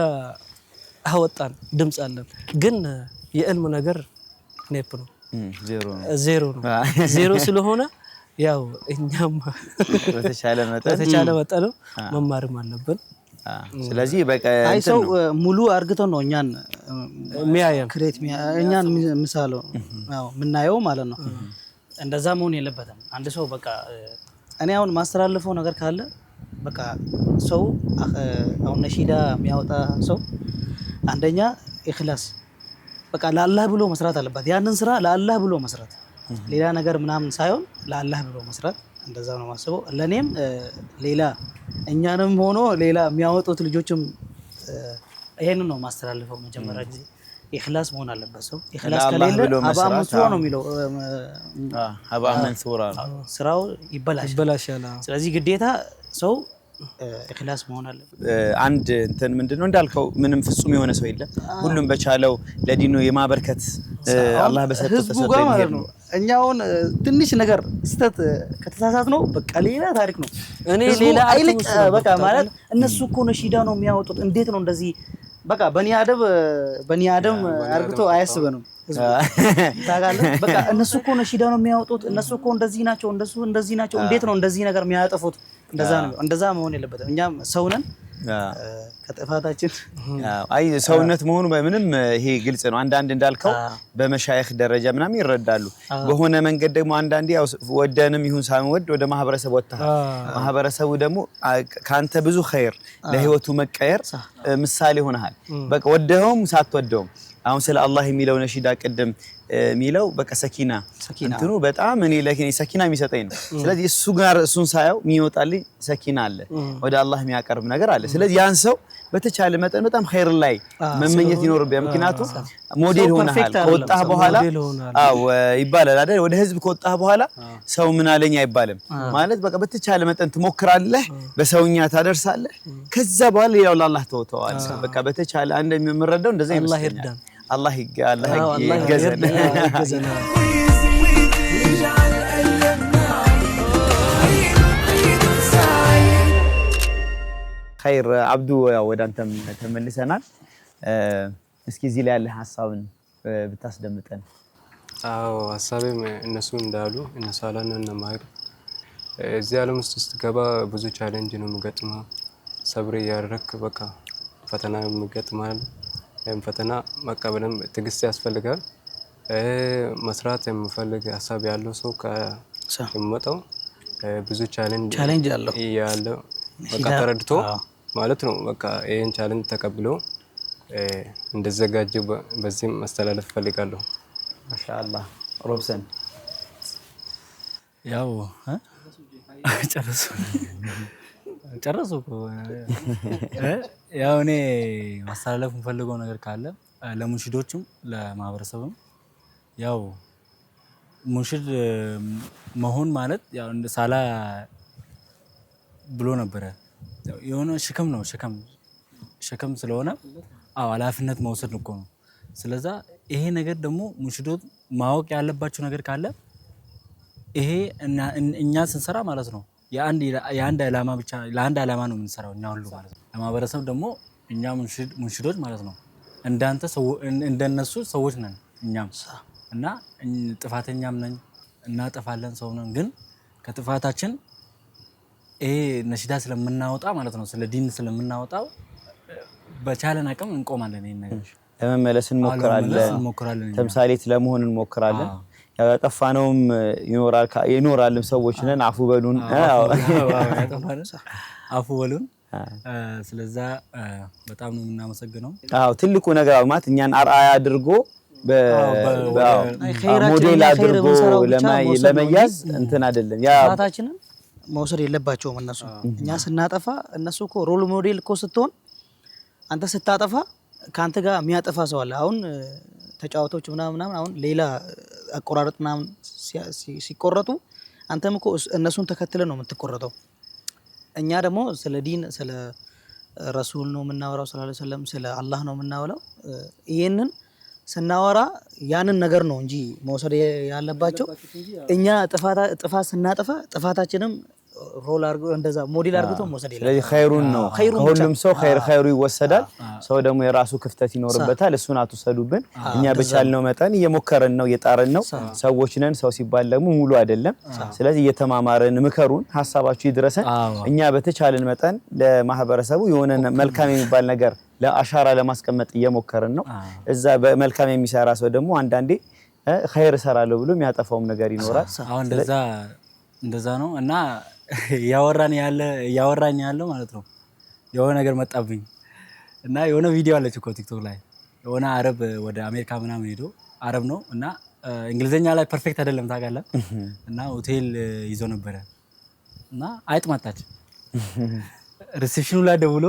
S4: አወጣን ድምጽ አለን ግን የዕልም ነገር ኔፕ ነው ዜሮ ነው ዜሮ ስለሆነ ያው እኛም
S2: በተቻለ
S4: መጠን መማርም አለብን
S2: ስለዚህ በቃ
S1: አይሰው ሙሉ አርግቶ ነው እኛን
S4: ሚያየን
S1: ክሬት እኛን ምሳለው ያው ምናየው ማለት ነው እንደዛ መሆን የለበትም አንድ ሰው በቃ እኔ አሁን ማስተላለፈው ነገር ካለ በቃ ሰው አሁን ነሺዳ የሚያወጣ ሰው አንደኛ ኢኽላስ በቃ ለአላህ ብሎ መስራት አለበት። ያንን ስራ ለአላህ ብሎ መስራት ሌላ ነገር ምናምን ሳይሆን ለአላህ ብሎ መስራት እንደዛ ነው ማስበው። ለኔም ሌላ እኛንም ሆኖ ሌላ የሚያወጡት ልጆችም ይሄንን ነው ማስተላልፈው። መጀመሪያ ጊዜ ኢኽላስ መሆን አለበት ሰው። ኢኽላስ ከሌለ አባ መንሱራ ነው የሚለው
S2: አባ መንሱራ
S1: ስራው ይበላሻል። ስለዚህ ግዴታ ሰው ኢኽላስ መሆን አለበት።
S2: አንድ እንትን ምንድነው እንዳልከው ምንም ፍጹም የሆነ ሰው የለም። ሁሉም በቻለው ለዲኑ የማበርከት አላህ በሰጠው ተሰጥቶ ይሄድ ነው።
S1: እኛውን ትንሽ ነገር ስተት ከተሳሳት ነው በቃ ሌላ ታሪክ ነው።
S4: እኔ ሌላ
S1: አይልቅ በቃ ማለት እነሱ እኮ ነሺዳ ነው የሚያወጡት። እንዴት ነው እንደዚህ በቃ በኒ አደም አርግቶ አያስበንም ታጋለ በቃ እነሱ እኮ ነሺዳ ነው የሚያወጡት። እነሱ እኮ እንደዚህ ናቸው እንደዚህ ናቸው። እንዴት ነው እንደዚህ ነገር የሚያጠፉት? እንደዛ መሆን የለበትም። እኛም ሰው ነን ከጥፋታችን
S2: አይ ሰውነት መሆኑ ምንም ይሄ ግልጽ ነው። አንዳንድ እንዳልከው በመሻይኽ ደረጃ ምናምን ይረዳሉ። በሆነ መንገድ ደግሞ አንዳንዴ ያው ወደንም ይሁን ሳንወድ ወደ ማህበረሰብ ወጣህ። ማህበረሰቡ ደግሞ ካንተ ብዙ ኸይር ለህይወቱ መቀየር ምሳሌ ሆነሃል። በቃ ወደውም ሳትወደውም አሁን ስለ አላህ የሚለው ነሺዳ ቅድም ሚለው በቃ ሰኪና እንትኑ በጣም እኔ ለኪኔ ሰኪና የሚሰጠኝ ነው። ስለዚህ እሱን ሳየው የሚወጣልኝ ሰኪና አለ፣ ወደ አላህ የሚያቀርብ ነገር አለ። ስለዚህ ያን ሰው በተቻለ መጠን በጣም ኸይር ላይ መመኘት ይኖርብህ። ምክንያቱም ሞዴል ሆነሃል። ከወጣህ በኋላ ይባላል አይደል? ወደ ህዝብ ከወጣህ በኋላ ሰው ምን አለኝ አይባልም። ማለት በቃ በተቻለ መጠን ትሞክራለህ፣ በሰውኛ ታደርሳለህ። ከዛ በኋላ ሌላው ለአላህ ተወዋለህ። በቃ በተቻለ አንድ የምንረዳው እንደዛ
S4: አላህ ይርዳን።
S2: الله يجزنا خير عبدو ወደ አንተም ተመልሰናል። እስኪ እዚህ ላይ ያለ ሐሳብን ብታስደምጠን።
S3: አዎ ሐሳቤም እነሱ እንዳሉ እነሳላና እና ማይር እዚህ ዓለም ውስጥ ስትገባ ብዙ ቻሌንጅ ነው የሚገጥመው። ሰብር ያደረክ በቃ ፈተና የሚገጥማል። ፈተና መቀበልም ትግስት ያስፈልጋል። መስራት የሚፈልግ ሐሳብ ያለው ሰው ከመጣው ብዙ ቻሌንጅ ያለው በቃ ተረድቶ ማለት ነው። በቃ ይሄን ቻሌንጅ ተቀብሎ እንደዘጋጀ በዚህ ማስተላለፍ ፈልጋለሁ።
S2: ማሻአላህ ሮብሰን
S5: ያው ጨረሱ ያው እኔ ማስተላለፍ የምፈልገው ነገር ካለ ለሙንሽዶችም ለማህበረሰብም ያው ሙንሽድ መሆን ማለት ያው እንደ ሳላ ብሎ ነበረ። የሆነ ሸክም ነው ሸክም ስለሆነ ኃላፊነት መውሰድ እኮ ነው። ስለዚህ ይሄ ነገር ደግሞ ሙንሽዶች ማወቅ ያለባቸው ነገር ካለ ይሄ እኛ ስንሰራ ማለት ነው የአንድ ዓላማ ብቻ ለአንድ ዓላማ ነው የምንሰራው እኛ ሁሉ ማለት ነው። ለማህበረሰብ ደግሞ እኛ ሙንሽዶች ማለት ነው እንዳንተ እንደነሱ ሰዎች ነን እኛም እና ጥፋተኛም ነን እናጠፋለን ሰው ነን። ግን ከጥፋታችን ይሄ ነሺዳ ስለምናወጣ ማለት ነው ስለ ዲን ስለምናወጣው በቻለን አቅም እንቆማለን። ይሄን ነገር
S2: ለመመለስ እንሞክራለን። ተምሳሌት ለመሆን እንሞክራለን። ያጠፋነውም ይኖራልም ሰዎች ነን። አፉ በሉን
S5: አፉ በሉን። ስለዚህ በጣም ነው የምናመሰግነው።
S2: ትልቁ ነገር ማለት እኛን አርአያ አድርጎ ሞዴል አድርጎ ለመያዝ እንትን አይደለም። ያ
S1: ጥፋታችንን መውሰድ የለባቸውም እነሱ። እኛ ስናጠፋ እነሱ እኮ ሮል ሞዴል እኮ ስትሆን አንተ ስታጠፋ ካንተ ጋር የሚያጠፋ ሰው አለ። አሁን ተጫዋቾች ምናምን አሁን ሌላ አቆራረጥ ምናምን ሲቆረጡ አንተም እኮ እነሱን ተከትለ ነው የምትቆረጠው። እኛ ደግሞ ስለ ዲን ስለ ረሱል ነው የምናወራው ሰለላሁ ዐለይሂ ወሰለም ስለ አላህ ነው የምናወራው። ይሄንን ስናወራ ያንን ነገር ነው እንጂ መውሰድ ያለባቸው እኛ ጥፋት ስናጠፋ ጥፋታችንም ሮል አርጎ እንደዛ ሞዴል አርግቶ መውሰድ ይላል።
S2: ስለዚህ ኸይሩን ነው ሁሉም ሰው ኸይሩ ይወሰዳል። ሰው ደግሞ የራሱ ክፍተት ይኖርበታል። እሱን አትወሰዱብን። እኛ በቻልነው መጠን እየሞከርን ነው እየጣርን ነው። ሰዎች ነን። ሰው ሲባል ደግሞ ሙሉ አይደለም። ስለዚህ እየተማማረን ምከሩን፣ ሐሳባችሁ ይድረሰን። እኛ በተቻለን መጠን ለማህበረሰቡ የሆነ መልካም የሚባል ነገር ለአሻራ ለማስቀመጥ እየሞከርን ነው። እዛ በመልካም የሚሰራ ሰው ደግሞ አንዳንዴ ኸይር እሰራለሁ ብሎ የሚያጠፋውም ነገር ይኖራል።
S5: አሁን እንደዛ ነው እና ያወራኝ ያለው ማለት ነው። የሆነ ነገር መጣብኝ እና የሆነ ቪዲዮ አለች እኮ ቲክቶክ ላይ የሆነ አረብ ወደ አሜሪካ ምናምን ሄዶ አረብ ነው እና እንግሊዘኛ ላይ ፐርፌክት አይደለም ታውቃለህ። እና ሆቴል ይዞ ነበረ እና አይጥ መጣች። ሪሴፕሽኑ ላይ ደውሎ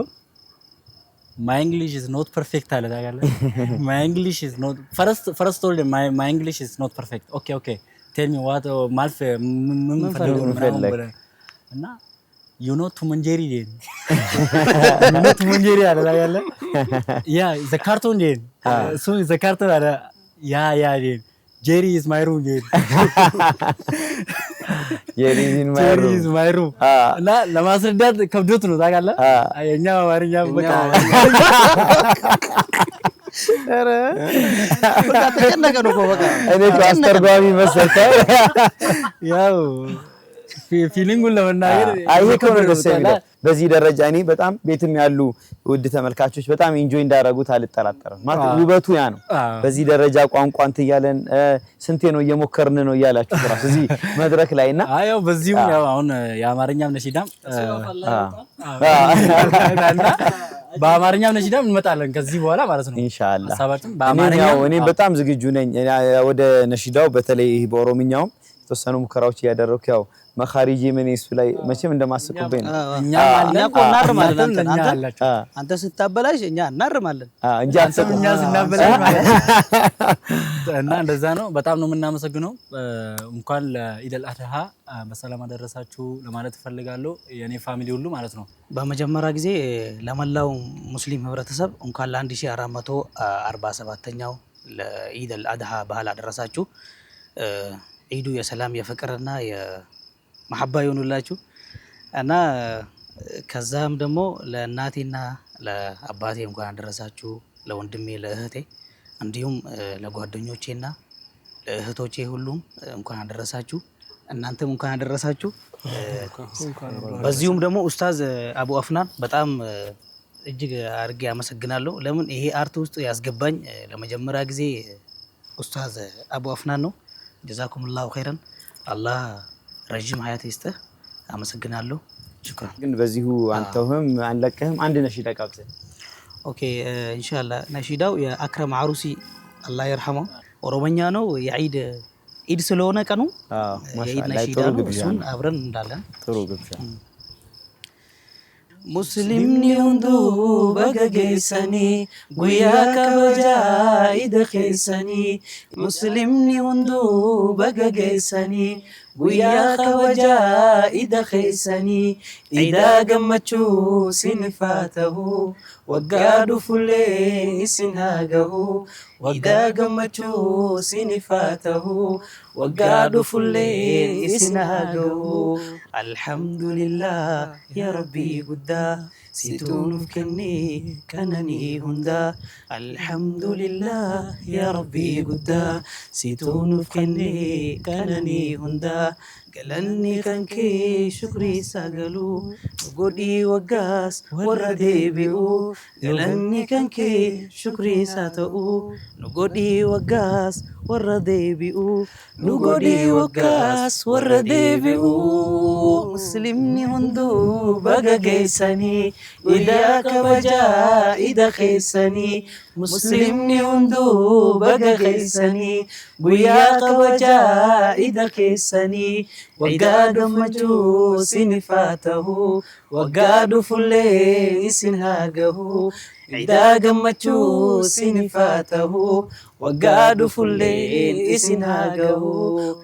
S5: my English is not perfect አለ ታውቃለህ። my English is not first told him my English is not perfect. okay tell me what ማልፍ ምን ፈልገው ነው እና you know to manjeri den you know to manjeri አለ ታውቃለህ። ያ the cartoon den so the cartoon አለ ያ den Jerry is my room den
S2: Jerry is my room
S5: እና ለማስረዳት ከብዶት ነው ታውቃለህ። የኛ አማርኛ በቃ
S1: ኧረ በቃ ተጨነቀ ነው በቃ
S2: እኔ አስተርጓሚ መሰልከኝ።
S5: ያው ፊሊንጉን ለመናገር
S2: ይሄ ከሆነ ደስ የሚለው በዚህ ደረጃ እኔ በጣም ቤትም ያሉ ውድ ተመልካቾች በጣም ኢንጆይ እንዳደረጉት አልጠራጠርም። ማለት ውበቱ ያ ነው። በዚህ ደረጃ ቋንቋን ትያለን ስንቴ ነው እየሞከርን ነው እያላችሁ ራስ እዚህ መድረክ ላይና
S5: ያው በዚህም ያው አሁን የአማርኛም ነሺዳም በአማርኛም ነሺዳም እንመጣለን ከዚህ በኋላ ማለት ነው
S2: ኢንሻአላህ።
S5: ሐሳባችን በአማርኛው
S2: እኔ በጣም ዝግጁ ነኝ ወደ ነሺዳው በተለይ በኦሮምኛውም የተወሰኑ ሙከራዎች እያደረኩ ያው መኻሪጂ ምን እሱ ላይ መቼም እንደማስቁብኝ ነው።
S1: እኛ እኮ እናርማለን አንተ ስታበላሽ እኛ እናርማለን
S2: እንጂ
S5: እኛ ስናበላሽ ማለት እና እንደዛ ነው። በጣም ነው የምናመሰግነው። እንኳን ለኢደል አድሃ በሰላም አደረሳችሁ ለማለት እፈልጋለሁ የኔ ፋሚሊ ሁሉ ማለት ነው።
S1: በመጀመሪያ ጊዜ ለመላው ሙስሊም ህብረተሰብ እንኳን ለ1447ኛው ለኢደል አድሃ በዓል አደረሳችሁ። ዒዱ የሰላም የፍቅርና የመሐባ ይሁንላችሁ እና ከዛም ደግሞ ለእናቴና ለአባቴ እንኳን አደረሳችሁ፣ ለወንድሜ ለእህቴ እንዲሁም ለጓደኞቼና ለእህቶቼ ሁሉም እንኳን አደረሳችሁ። እናንተም እንኳን አደረሳችሁ። በዚሁም ደግሞ ኡስታዝ አቡ አፍናን በጣም እጅግ አድርጌ አመሰግናለሁ። ለምን ይሄ አርት ውስጥ ያስገባኝ ለመጀመሪያ ጊዜ ኡስታዝ አቡ አፍናን ነው። ጀዛኩሙላሁ ኸይረን አላህ ረጅም ሀያት ይስጥህ። አመሰግናለሁ። ሽክራን።
S2: ግን በዚሁ አንተውም አንለቀህም አንድ ነሺዳ ጋብዘን።
S1: ኦኬ ኢንሻአላህ። ነሺዳው የአክረም አሩሲ አላህ ይርሐመው ኦሮሞኛ ነው። የዒድ ስለሆነ ቀኑ የዒድ ነሺዳ ነው። እሱን አብረን እንዳለን
S2: ጥሩ ግብዣ።
S1: muslimni hundu baga geessani guyyaa kabajaa ida keessani muslimni hundu baga geessani guyyaa kabajaa ida keessani idaa gammachuu sinifaa ta'u waggaa dhufullee isin haa gahu idaa gammachuu sinifaa ta'u waggaa dhufullee isin haa gahu alhamdulillah ya rabbii guddaa situnuuf kenne kananii hunda alhamdulillah ya rabbii guddaa situnuuf kenne kananii hunda galanni kan kee shukrii sagalu godhii waggaas warra deebi'u galanni kan kee shukrii saa ta'u nu godhii waggaas warra deebi'u nu godhii waggaas warra deebi'u muslimni hunduu baga geessanii idaa kabajaa ida keessanii muslimni hunduu baga geessanii guyyaa kabajaa ida keessanii waggaa gammachuu sinifaa ta'u waggaa dhufullee isin haa gahu idaa gammachuu sinifaa ta'u waggaa dhufullee isin haa gahu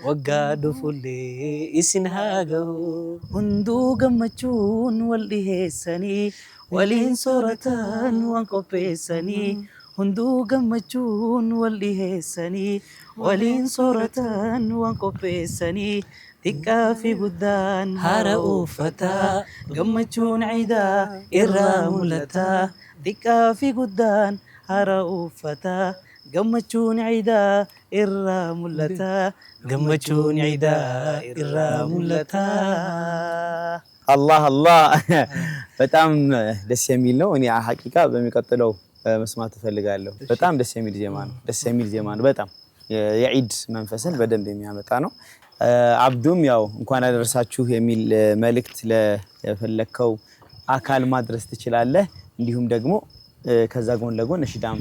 S1: waggaa dhufullee isin haa gahu hunduu gammachuun wal dhiheessanii waliin sooratan waan qopheessanii hunduu gammachuun wal dhiheessanii waliin sooratan waan qopheessanii xiqqaa fi guddaan hara uffataa gammachuun ciidaa irraa mul'ataa xiqqaa fi guddaan hara uffataa gammachuun ciidaa irraa mul'ataa gammachuun ciidaa irraa mul'ataa
S2: አላህ አላህ በጣም ደስ የሚል ነው። እኔ ሐቂቃ በሚቀጥለው መስማት እፈልጋለሁ። በጣም ደስ የሚል ዜማ ነው። ደስ የሚል ዜማ ነው። በጣም የዒድ መንፈስን በደንብ የሚያመጣ ነው። አብዱም ያው እንኳን አደረሳችሁ የሚል መልእክት ለፈለከው አካል ማድረስ ትችላለህ። እንዲሁም ደግሞ ከዛ ጎን ለጎን ነሺዳም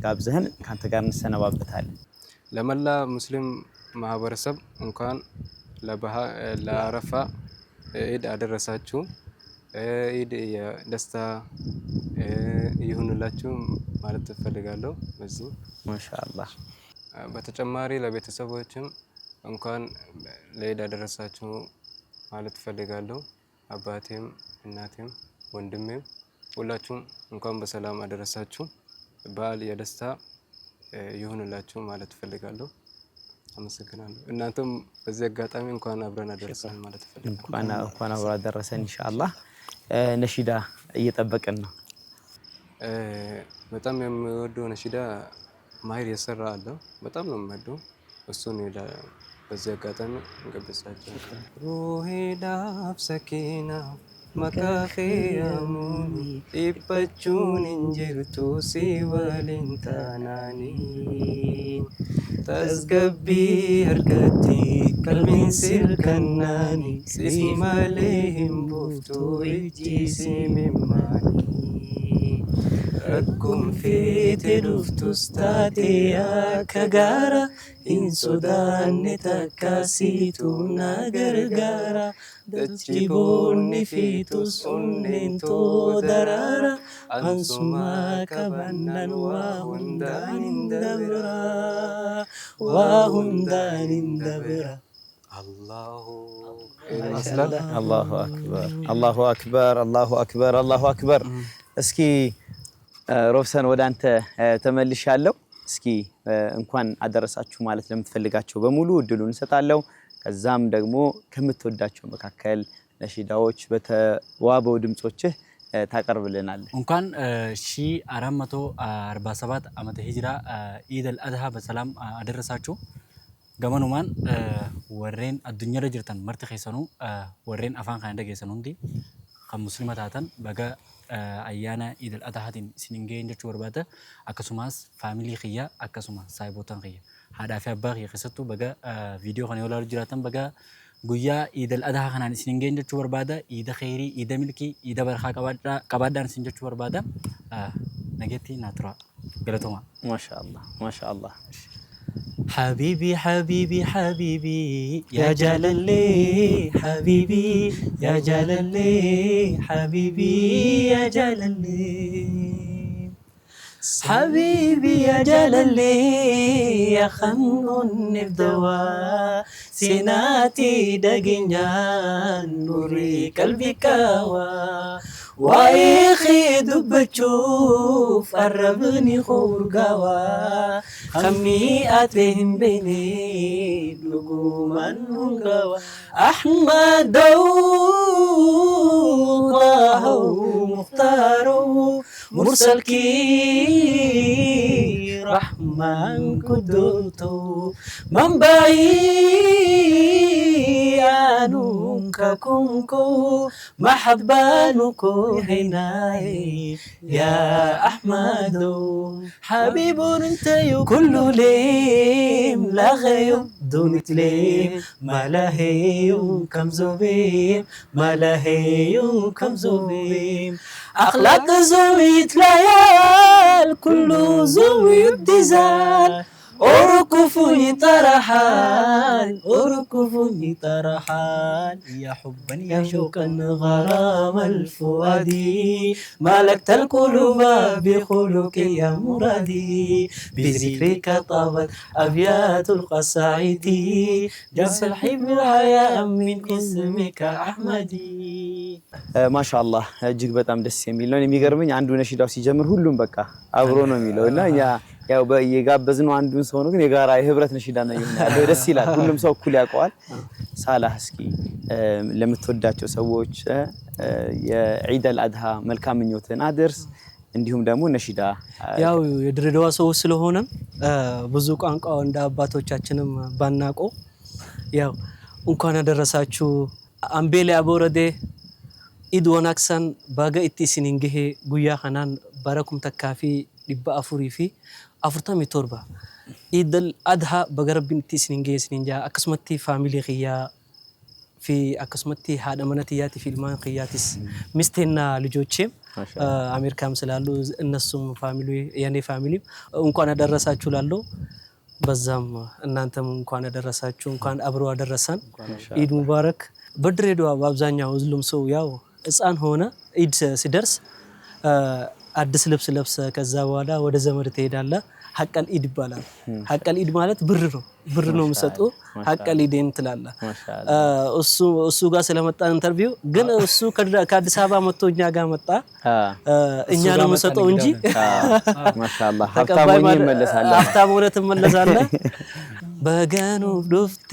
S2: ጋብዘህን ካንተ ጋር እንሰነባበታለን።
S3: ለመላ ሙስሊም ማህበረሰብ እንኳን ለአረፋ ኢድ አደረሳችሁ። ኢድ የደስታ ይሁንላችሁ ማለት እፈልጋለሁ። በዚህ
S2: ማሻአላህ
S3: በተጨማሪ ለቤተሰቦችም እንኳን ለኢድ አደረሳችሁ ማለት እፈልጋለሁ። አባቴም እናቴም ወንድሜም ሁላችሁም እንኳን በሰላም አደረሳችሁ። በዓል የደስታ ይሁንላችሁ ማለት እፈልጋለሁ። አመሰግናለሁ። እናንተም በዚህ አጋጣሚ እንኳን አብረን አደረሰን ማለት እፈልጋለሁ።
S2: እንኳን አብረን አደረሰን ኢንሻአላህ። ነሺዳ እየጠበቅን ነው።
S3: በጣም የምወደው ነሺዳ ማሂር የሰራ አለ። በጣም ነው የምወደው እሱን በዚህ አጋጣሚ እንገብሳቸው። ሩሂ ዳፍ ሰኪና መካኺያሙኒ ኢበቹን እንጅርቱ ሲወሊን ታናኒ ተዝገቢ እርገቲ ቀልቢን ሲርከናኒ ሲማሌህም ቡፍቱ እጂ ሲሚማኒ ረኩም ፊት ዱፍቱስ ታቴያ ከጋራ ኢንሶዳኔ ተካሲቱ ናገርጋራ ደችቦኒ ፊቱስ ኡኔንቶ ደራራ አንሱማ ቀባናን ዋሁንዳን እንደብራ ዋሁንዳን እንደብራ አላሁ
S2: አክበር አላሁ አክበር አላሁ አክበር አላሁ አክበር። እስኪ ሮብሰን ወደ አንተ ተመልሻለሁ። እስኪ እንኳን አደረሳችሁ ማለት ለምትፈልጋቸው በሙሉ እድሉን እንሰጣለሁ። ከዛም ደግሞ ከምትወዳቸው መካከል ነሺዳዎች በተዋበው ድምጾችህ ታቀርብልናለህ።
S5: እንኳን 1447 ዓመተ ሂጅራ ኢደል አድሃ በሰላም አደረሳችሁ። ገመኑማን ወሬን አዱኛ ለጅርተን መርት ኸይሰኑ ወሬን አፋን ካንደ ገሰኑ እንዲ ከሙስሊማታተን በጋ አያና ኢደል አድሃቲን ሲንገኝ ጀቹ ወርባተ አከሱማስ ፋሚሊ ኺያ አከሱማ ሳይቦታን ኺያ ሃዳፊ አባኺ ኸሰቱ በጋ ቪዲዮ ከነ ወላሉ ጅራተን በጋ ጉያ ኢደል አድሃ ከናን ሲንገኝ ጀቹ ወርባተ ኢደ ኸይሪ ኢደ ሚልኪ ኢደ በርኻ ቀባዳን ሲንጀቹ ወርባተ ነገቲ ናትራ ገለቶማ
S2: ማሻአላህ ማሻአላህ
S1: حبيبي حبيبي حبيبي يا جلالي حبيبي يا جلالي حبيبي يا جلالي حبيبي يا جلالي يا خنون بدوا سيناتي دقنيان نوري قلبي كوا وايخي دبتشوف قربني خورقوا خميئات بهم بيني لقوما هنقوا أحمد الله مختارو مرسل كي رحمن كدوتو من بعيد كنكو محبانكو هناي يا أحمد حبيب انت كل ليم لا غيو دونت ليم ما لهيو كم زوبيم ما لهيو كم زوبيم أخلاق زويت ليال كل زويت دزال أركفني طرحان أركفني طرحان يا حبا يا شوقا غرام الفؤادي ملكت القلوب بخلق يا مرادي بذكرك طابت أبيات القصائد جس الحب الحياء من اسمك أحمدي
S2: ما شاء الله እጅግ በጣም ደስ የሚል ነው። የሚገርመኝ አንዱ ነሺዳው ሲጀምር ሁሉም በቃ አብሮ ነው የሚለውና ያው የጋበዝነው አንዱን ሰው ነው ግን የጋራ የህብረት ነሺዳ ነው የሚሆነው። ደስ ይላል። ሁሉም ሰው እኩል ያውቀዋል። ሳላህ እስኪ ለምትወዳቸው ሰዎች የዒደል አድሃ መልካም ምኞትን አድርስ። እንዲሁም ደግሞ ነሺዳ
S4: ያው የድሬዳዋ ሰው ስለሆነ ብዙ ቋንቋው እንደ አባቶቻችንም ባናቀው ያው እንኳን አደረሳችሁ አምቤሌ አቦረዴ ኢድ ወናክሰን ባጋ ኢቲ ሲንንገሄ ጉያ ኸናን ባረኩም ተካፊ ዲባ አፉሪ ፊ አፍርታም ይቶርባ ኢደል አድሃ በገረብን ኢቲ ሲንንገሄ ሲንንጃ አክስመቲ ፋሚሊ ኺያ ፊ አክስመቲ ሃዳ መነቲያቲ ፊልማን ኺያቲስ ሚስቴና ልጆቼም አሜሪካም ስላሉ እነሱም ፋሚሊ የኔ ፋሚሊ እንኳን አደረሳችሁ ላለው በዛም እናንተም እንኳን አደረሳችሁ እንኳን አብሮ አደረሰን ኢድ ሙባረክ በድሬዳዋ በአብዛኛው ሁሉም ሰው ያው ህፃን ሆነ ኢድ ሲደርስ አዲስ ልብስ ለብሰ ከዛ በኋላ ወደ ዘመድ ትሄዳለህ ሐቀል ኢድ ይባላል ሐቀል ኢድ ማለት ብር ነው መስጠቱ ሐቀል ኢድን ትላለህ እሱ ጋር ስለመጣን ኢንተርቪው ግን እሱ ከአዲስ አበባ መጥቶ እኛ ጋር መጣ እኛ ነው መስጠው እንጂ
S2: ማሻአላህ ሀብታሙ ይመለሳል
S4: ሀብታሙ ተመለሳለህ በገኑ ዱፍቴ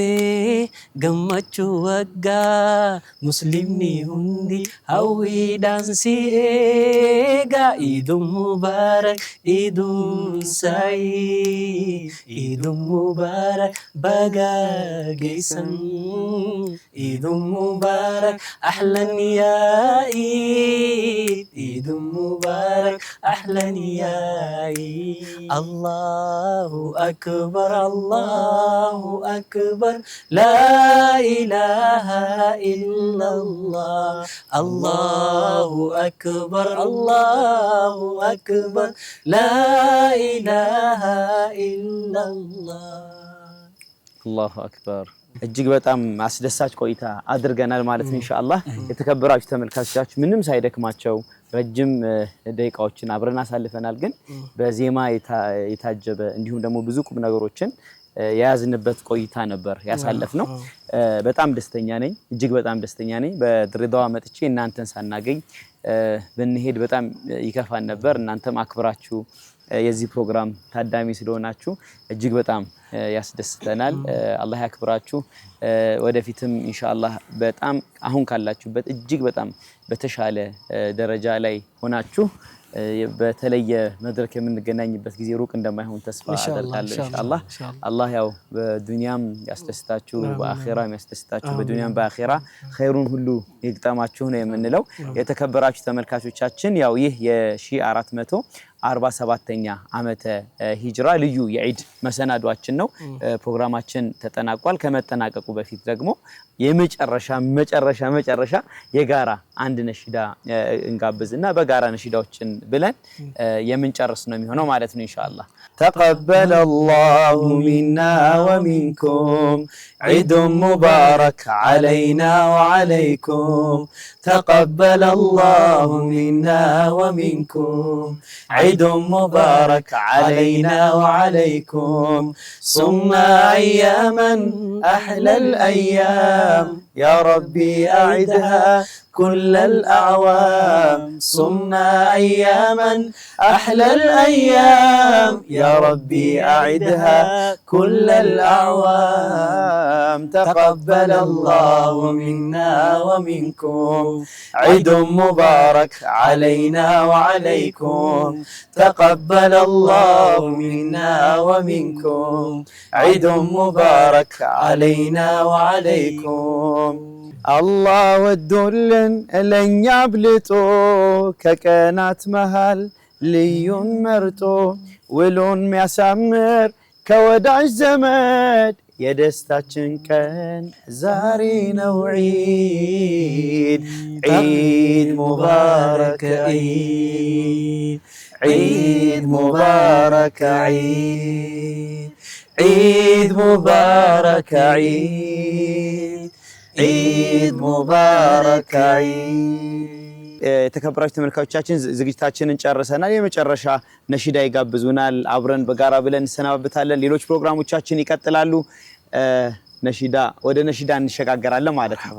S4: ገመቹ ወጋ ሙስሊምኒ ሁንዲ አዊ ዳንሲ ጋ ኢድ ሙባረክ ኢድ ሳይ ኢድ ሙባረክ በጋ ገይሰን ኢድ ሙባረክ አህለን ያ ኢድ ሙባረክ አህለን ያ አላሁ አክበር الله أكبر لا إله إلا الله الله أكبر الله أكبر لا إله إلا الله
S2: الله أكبر እጅግ በጣም አስደሳች ቆይታ አድርገናል ማለት ነው ኢንሻአላህ የተከበራችሁ ተመልካቾቻችን ምንም ሳይደክማቸው ረጅም ደቂቃዎችን አብረን አሳልፈናል ግን በዜማ የታጀበ እንዲሁም ደግሞ ብዙ ቁም ነገሮችን ያዝንበት ቆይታ ነበር ያሳለፍነው በጣም ደስተኛ ነኝ እጅግ በጣም ደስተኛ ነኝ በድሬዳዋ መጥቼ እናንተን ሳናገኝ ብንሄድ በጣም ይከፋን ነበር እናንተም አክብራችሁ የዚህ ፕሮግራም ታዳሚ ስለሆናችሁ እጅግ በጣም ያስደስተናል አላህ ያክብራችሁ ወደፊትም ኢንሻአላህ በጣም አሁን ካላችሁበት እጅግ በጣም በተሻለ ደረጃ ላይ ሆናችሁ በተለየ መድረክ የምንገናኝበት ጊዜ ሩቅ እንደማይሆን ተስፋ አደርጋለሁ ኢንሻአላህ አላህ ያው በዱንያም ያስደስታችሁ በአኺራም ያስደስታችሁ በዱንያም በአኺራ ኸይሩን ሁሉ ይግጠማችሁ ነው የምንለው የተከበራችሁ ተመልካቾቻችን ያው ይህ የ1447ኛ ዓመተ ሂጅራ ልዩ የዒድ መሰናዷችን ነው ፕሮግራማችን ተጠናቋል ከመጠናቀቁ በፊት ደግሞ የመጨረሻ የጋራ አንድ ነሽዳ እንጋብዝና በጋራ ነሽዳዎችን ብለን የምንጨርስ ነው የሚሆነው ማለት ነው ኢንሻአላህ تقبل الله منا ومنكم عيد مبارك علينا وعليكم تقبل الله منا ومنكم عيد مبارك علينا وعليكم صمنا أياما أحلى الأيام يا ربي أعدها كل الأعوام صمنا أياما أحلى الأيام يا ربي أعدها كل الأعوام تقبل الله منا ومنكم عيد مبارك علينا وعليكم تقبل الله منا ومنكم عيد مبارك علينا وعليكم الله ودولن لن يبلطو ككنات مهل ليون مرطو ولون ميسمر كوداج زمد የደስታችን ቀን ዛሬ ነው ዒድ ዒድ ሙባረክ ዒድ ሙባረክ ዒድ ሙባረክ ዒድ ሙባረክ የተከበራችሁ ተመልካቾቻችን ዝግጅታችንን ጨርሰናል የመጨረሻ ነሽዳ ይጋብዙናል አብረን በጋራ ብለን እንሰናበታለን ሌሎች ፕሮግራሞቻችን ይቀጥላሉ ነሽዳ ወደ ነሽዳ እንሸጋገራለን ማለት ነው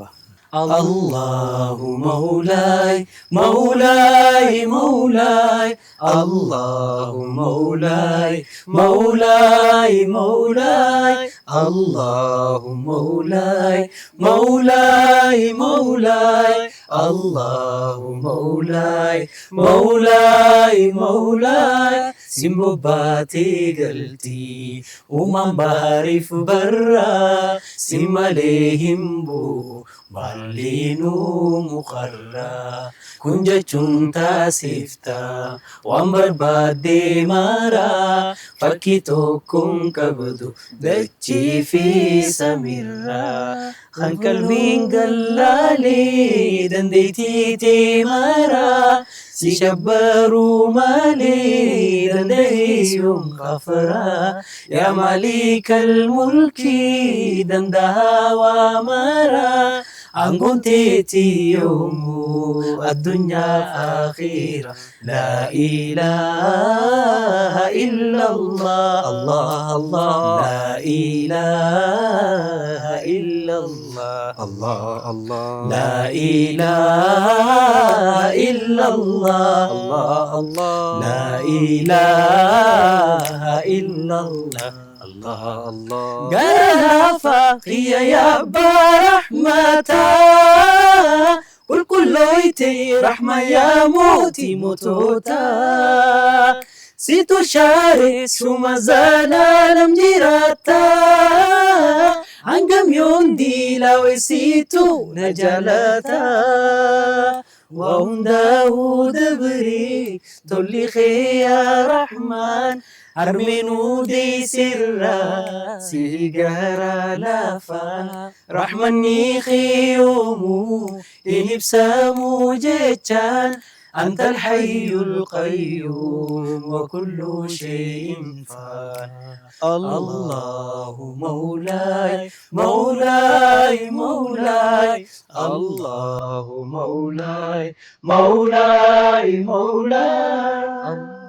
S1: الله مولاي مولاي مولاي الله مولاي مولاي مولاي الله مولاي مولاي مولاي الله مولاي مولاي مولاي سيمبو باتي قلتي ومن بعرف برا سيماليهم بو بالينو مخرا كنجتشون تاسفتا وامبر بادي مارا فكيتوكم كبدو دجي في سميرا خنكل مين قلالي دنديتي تيمارا سيشبروا مالي دنديهم غفرا يا مالك الملك دندها وامرا عنكم تيتي يوم الدنيا آخرة لا إله إلا الله الله الله لا إله إلا الله
S3: الله الله
S1: لا إله إلا الله الله الله لا إله إلا الله الله الله قال فقي يا أبا رحمتا قل كلويتي رحمة يا موتي موتوتا سيتو شاري سوما زالالم جيراتا عنقم يوندي لاوي سيتو نجالتا وهنداه دبري تولي خي يا رحمن أرمنو دي سرا سيجارا لافا رحمني خيومو يبسامو جيتشان أنت الحي القيوم وكل شيء فان الله مولاي مولاي مولاي الله مولاي مولاي مولاي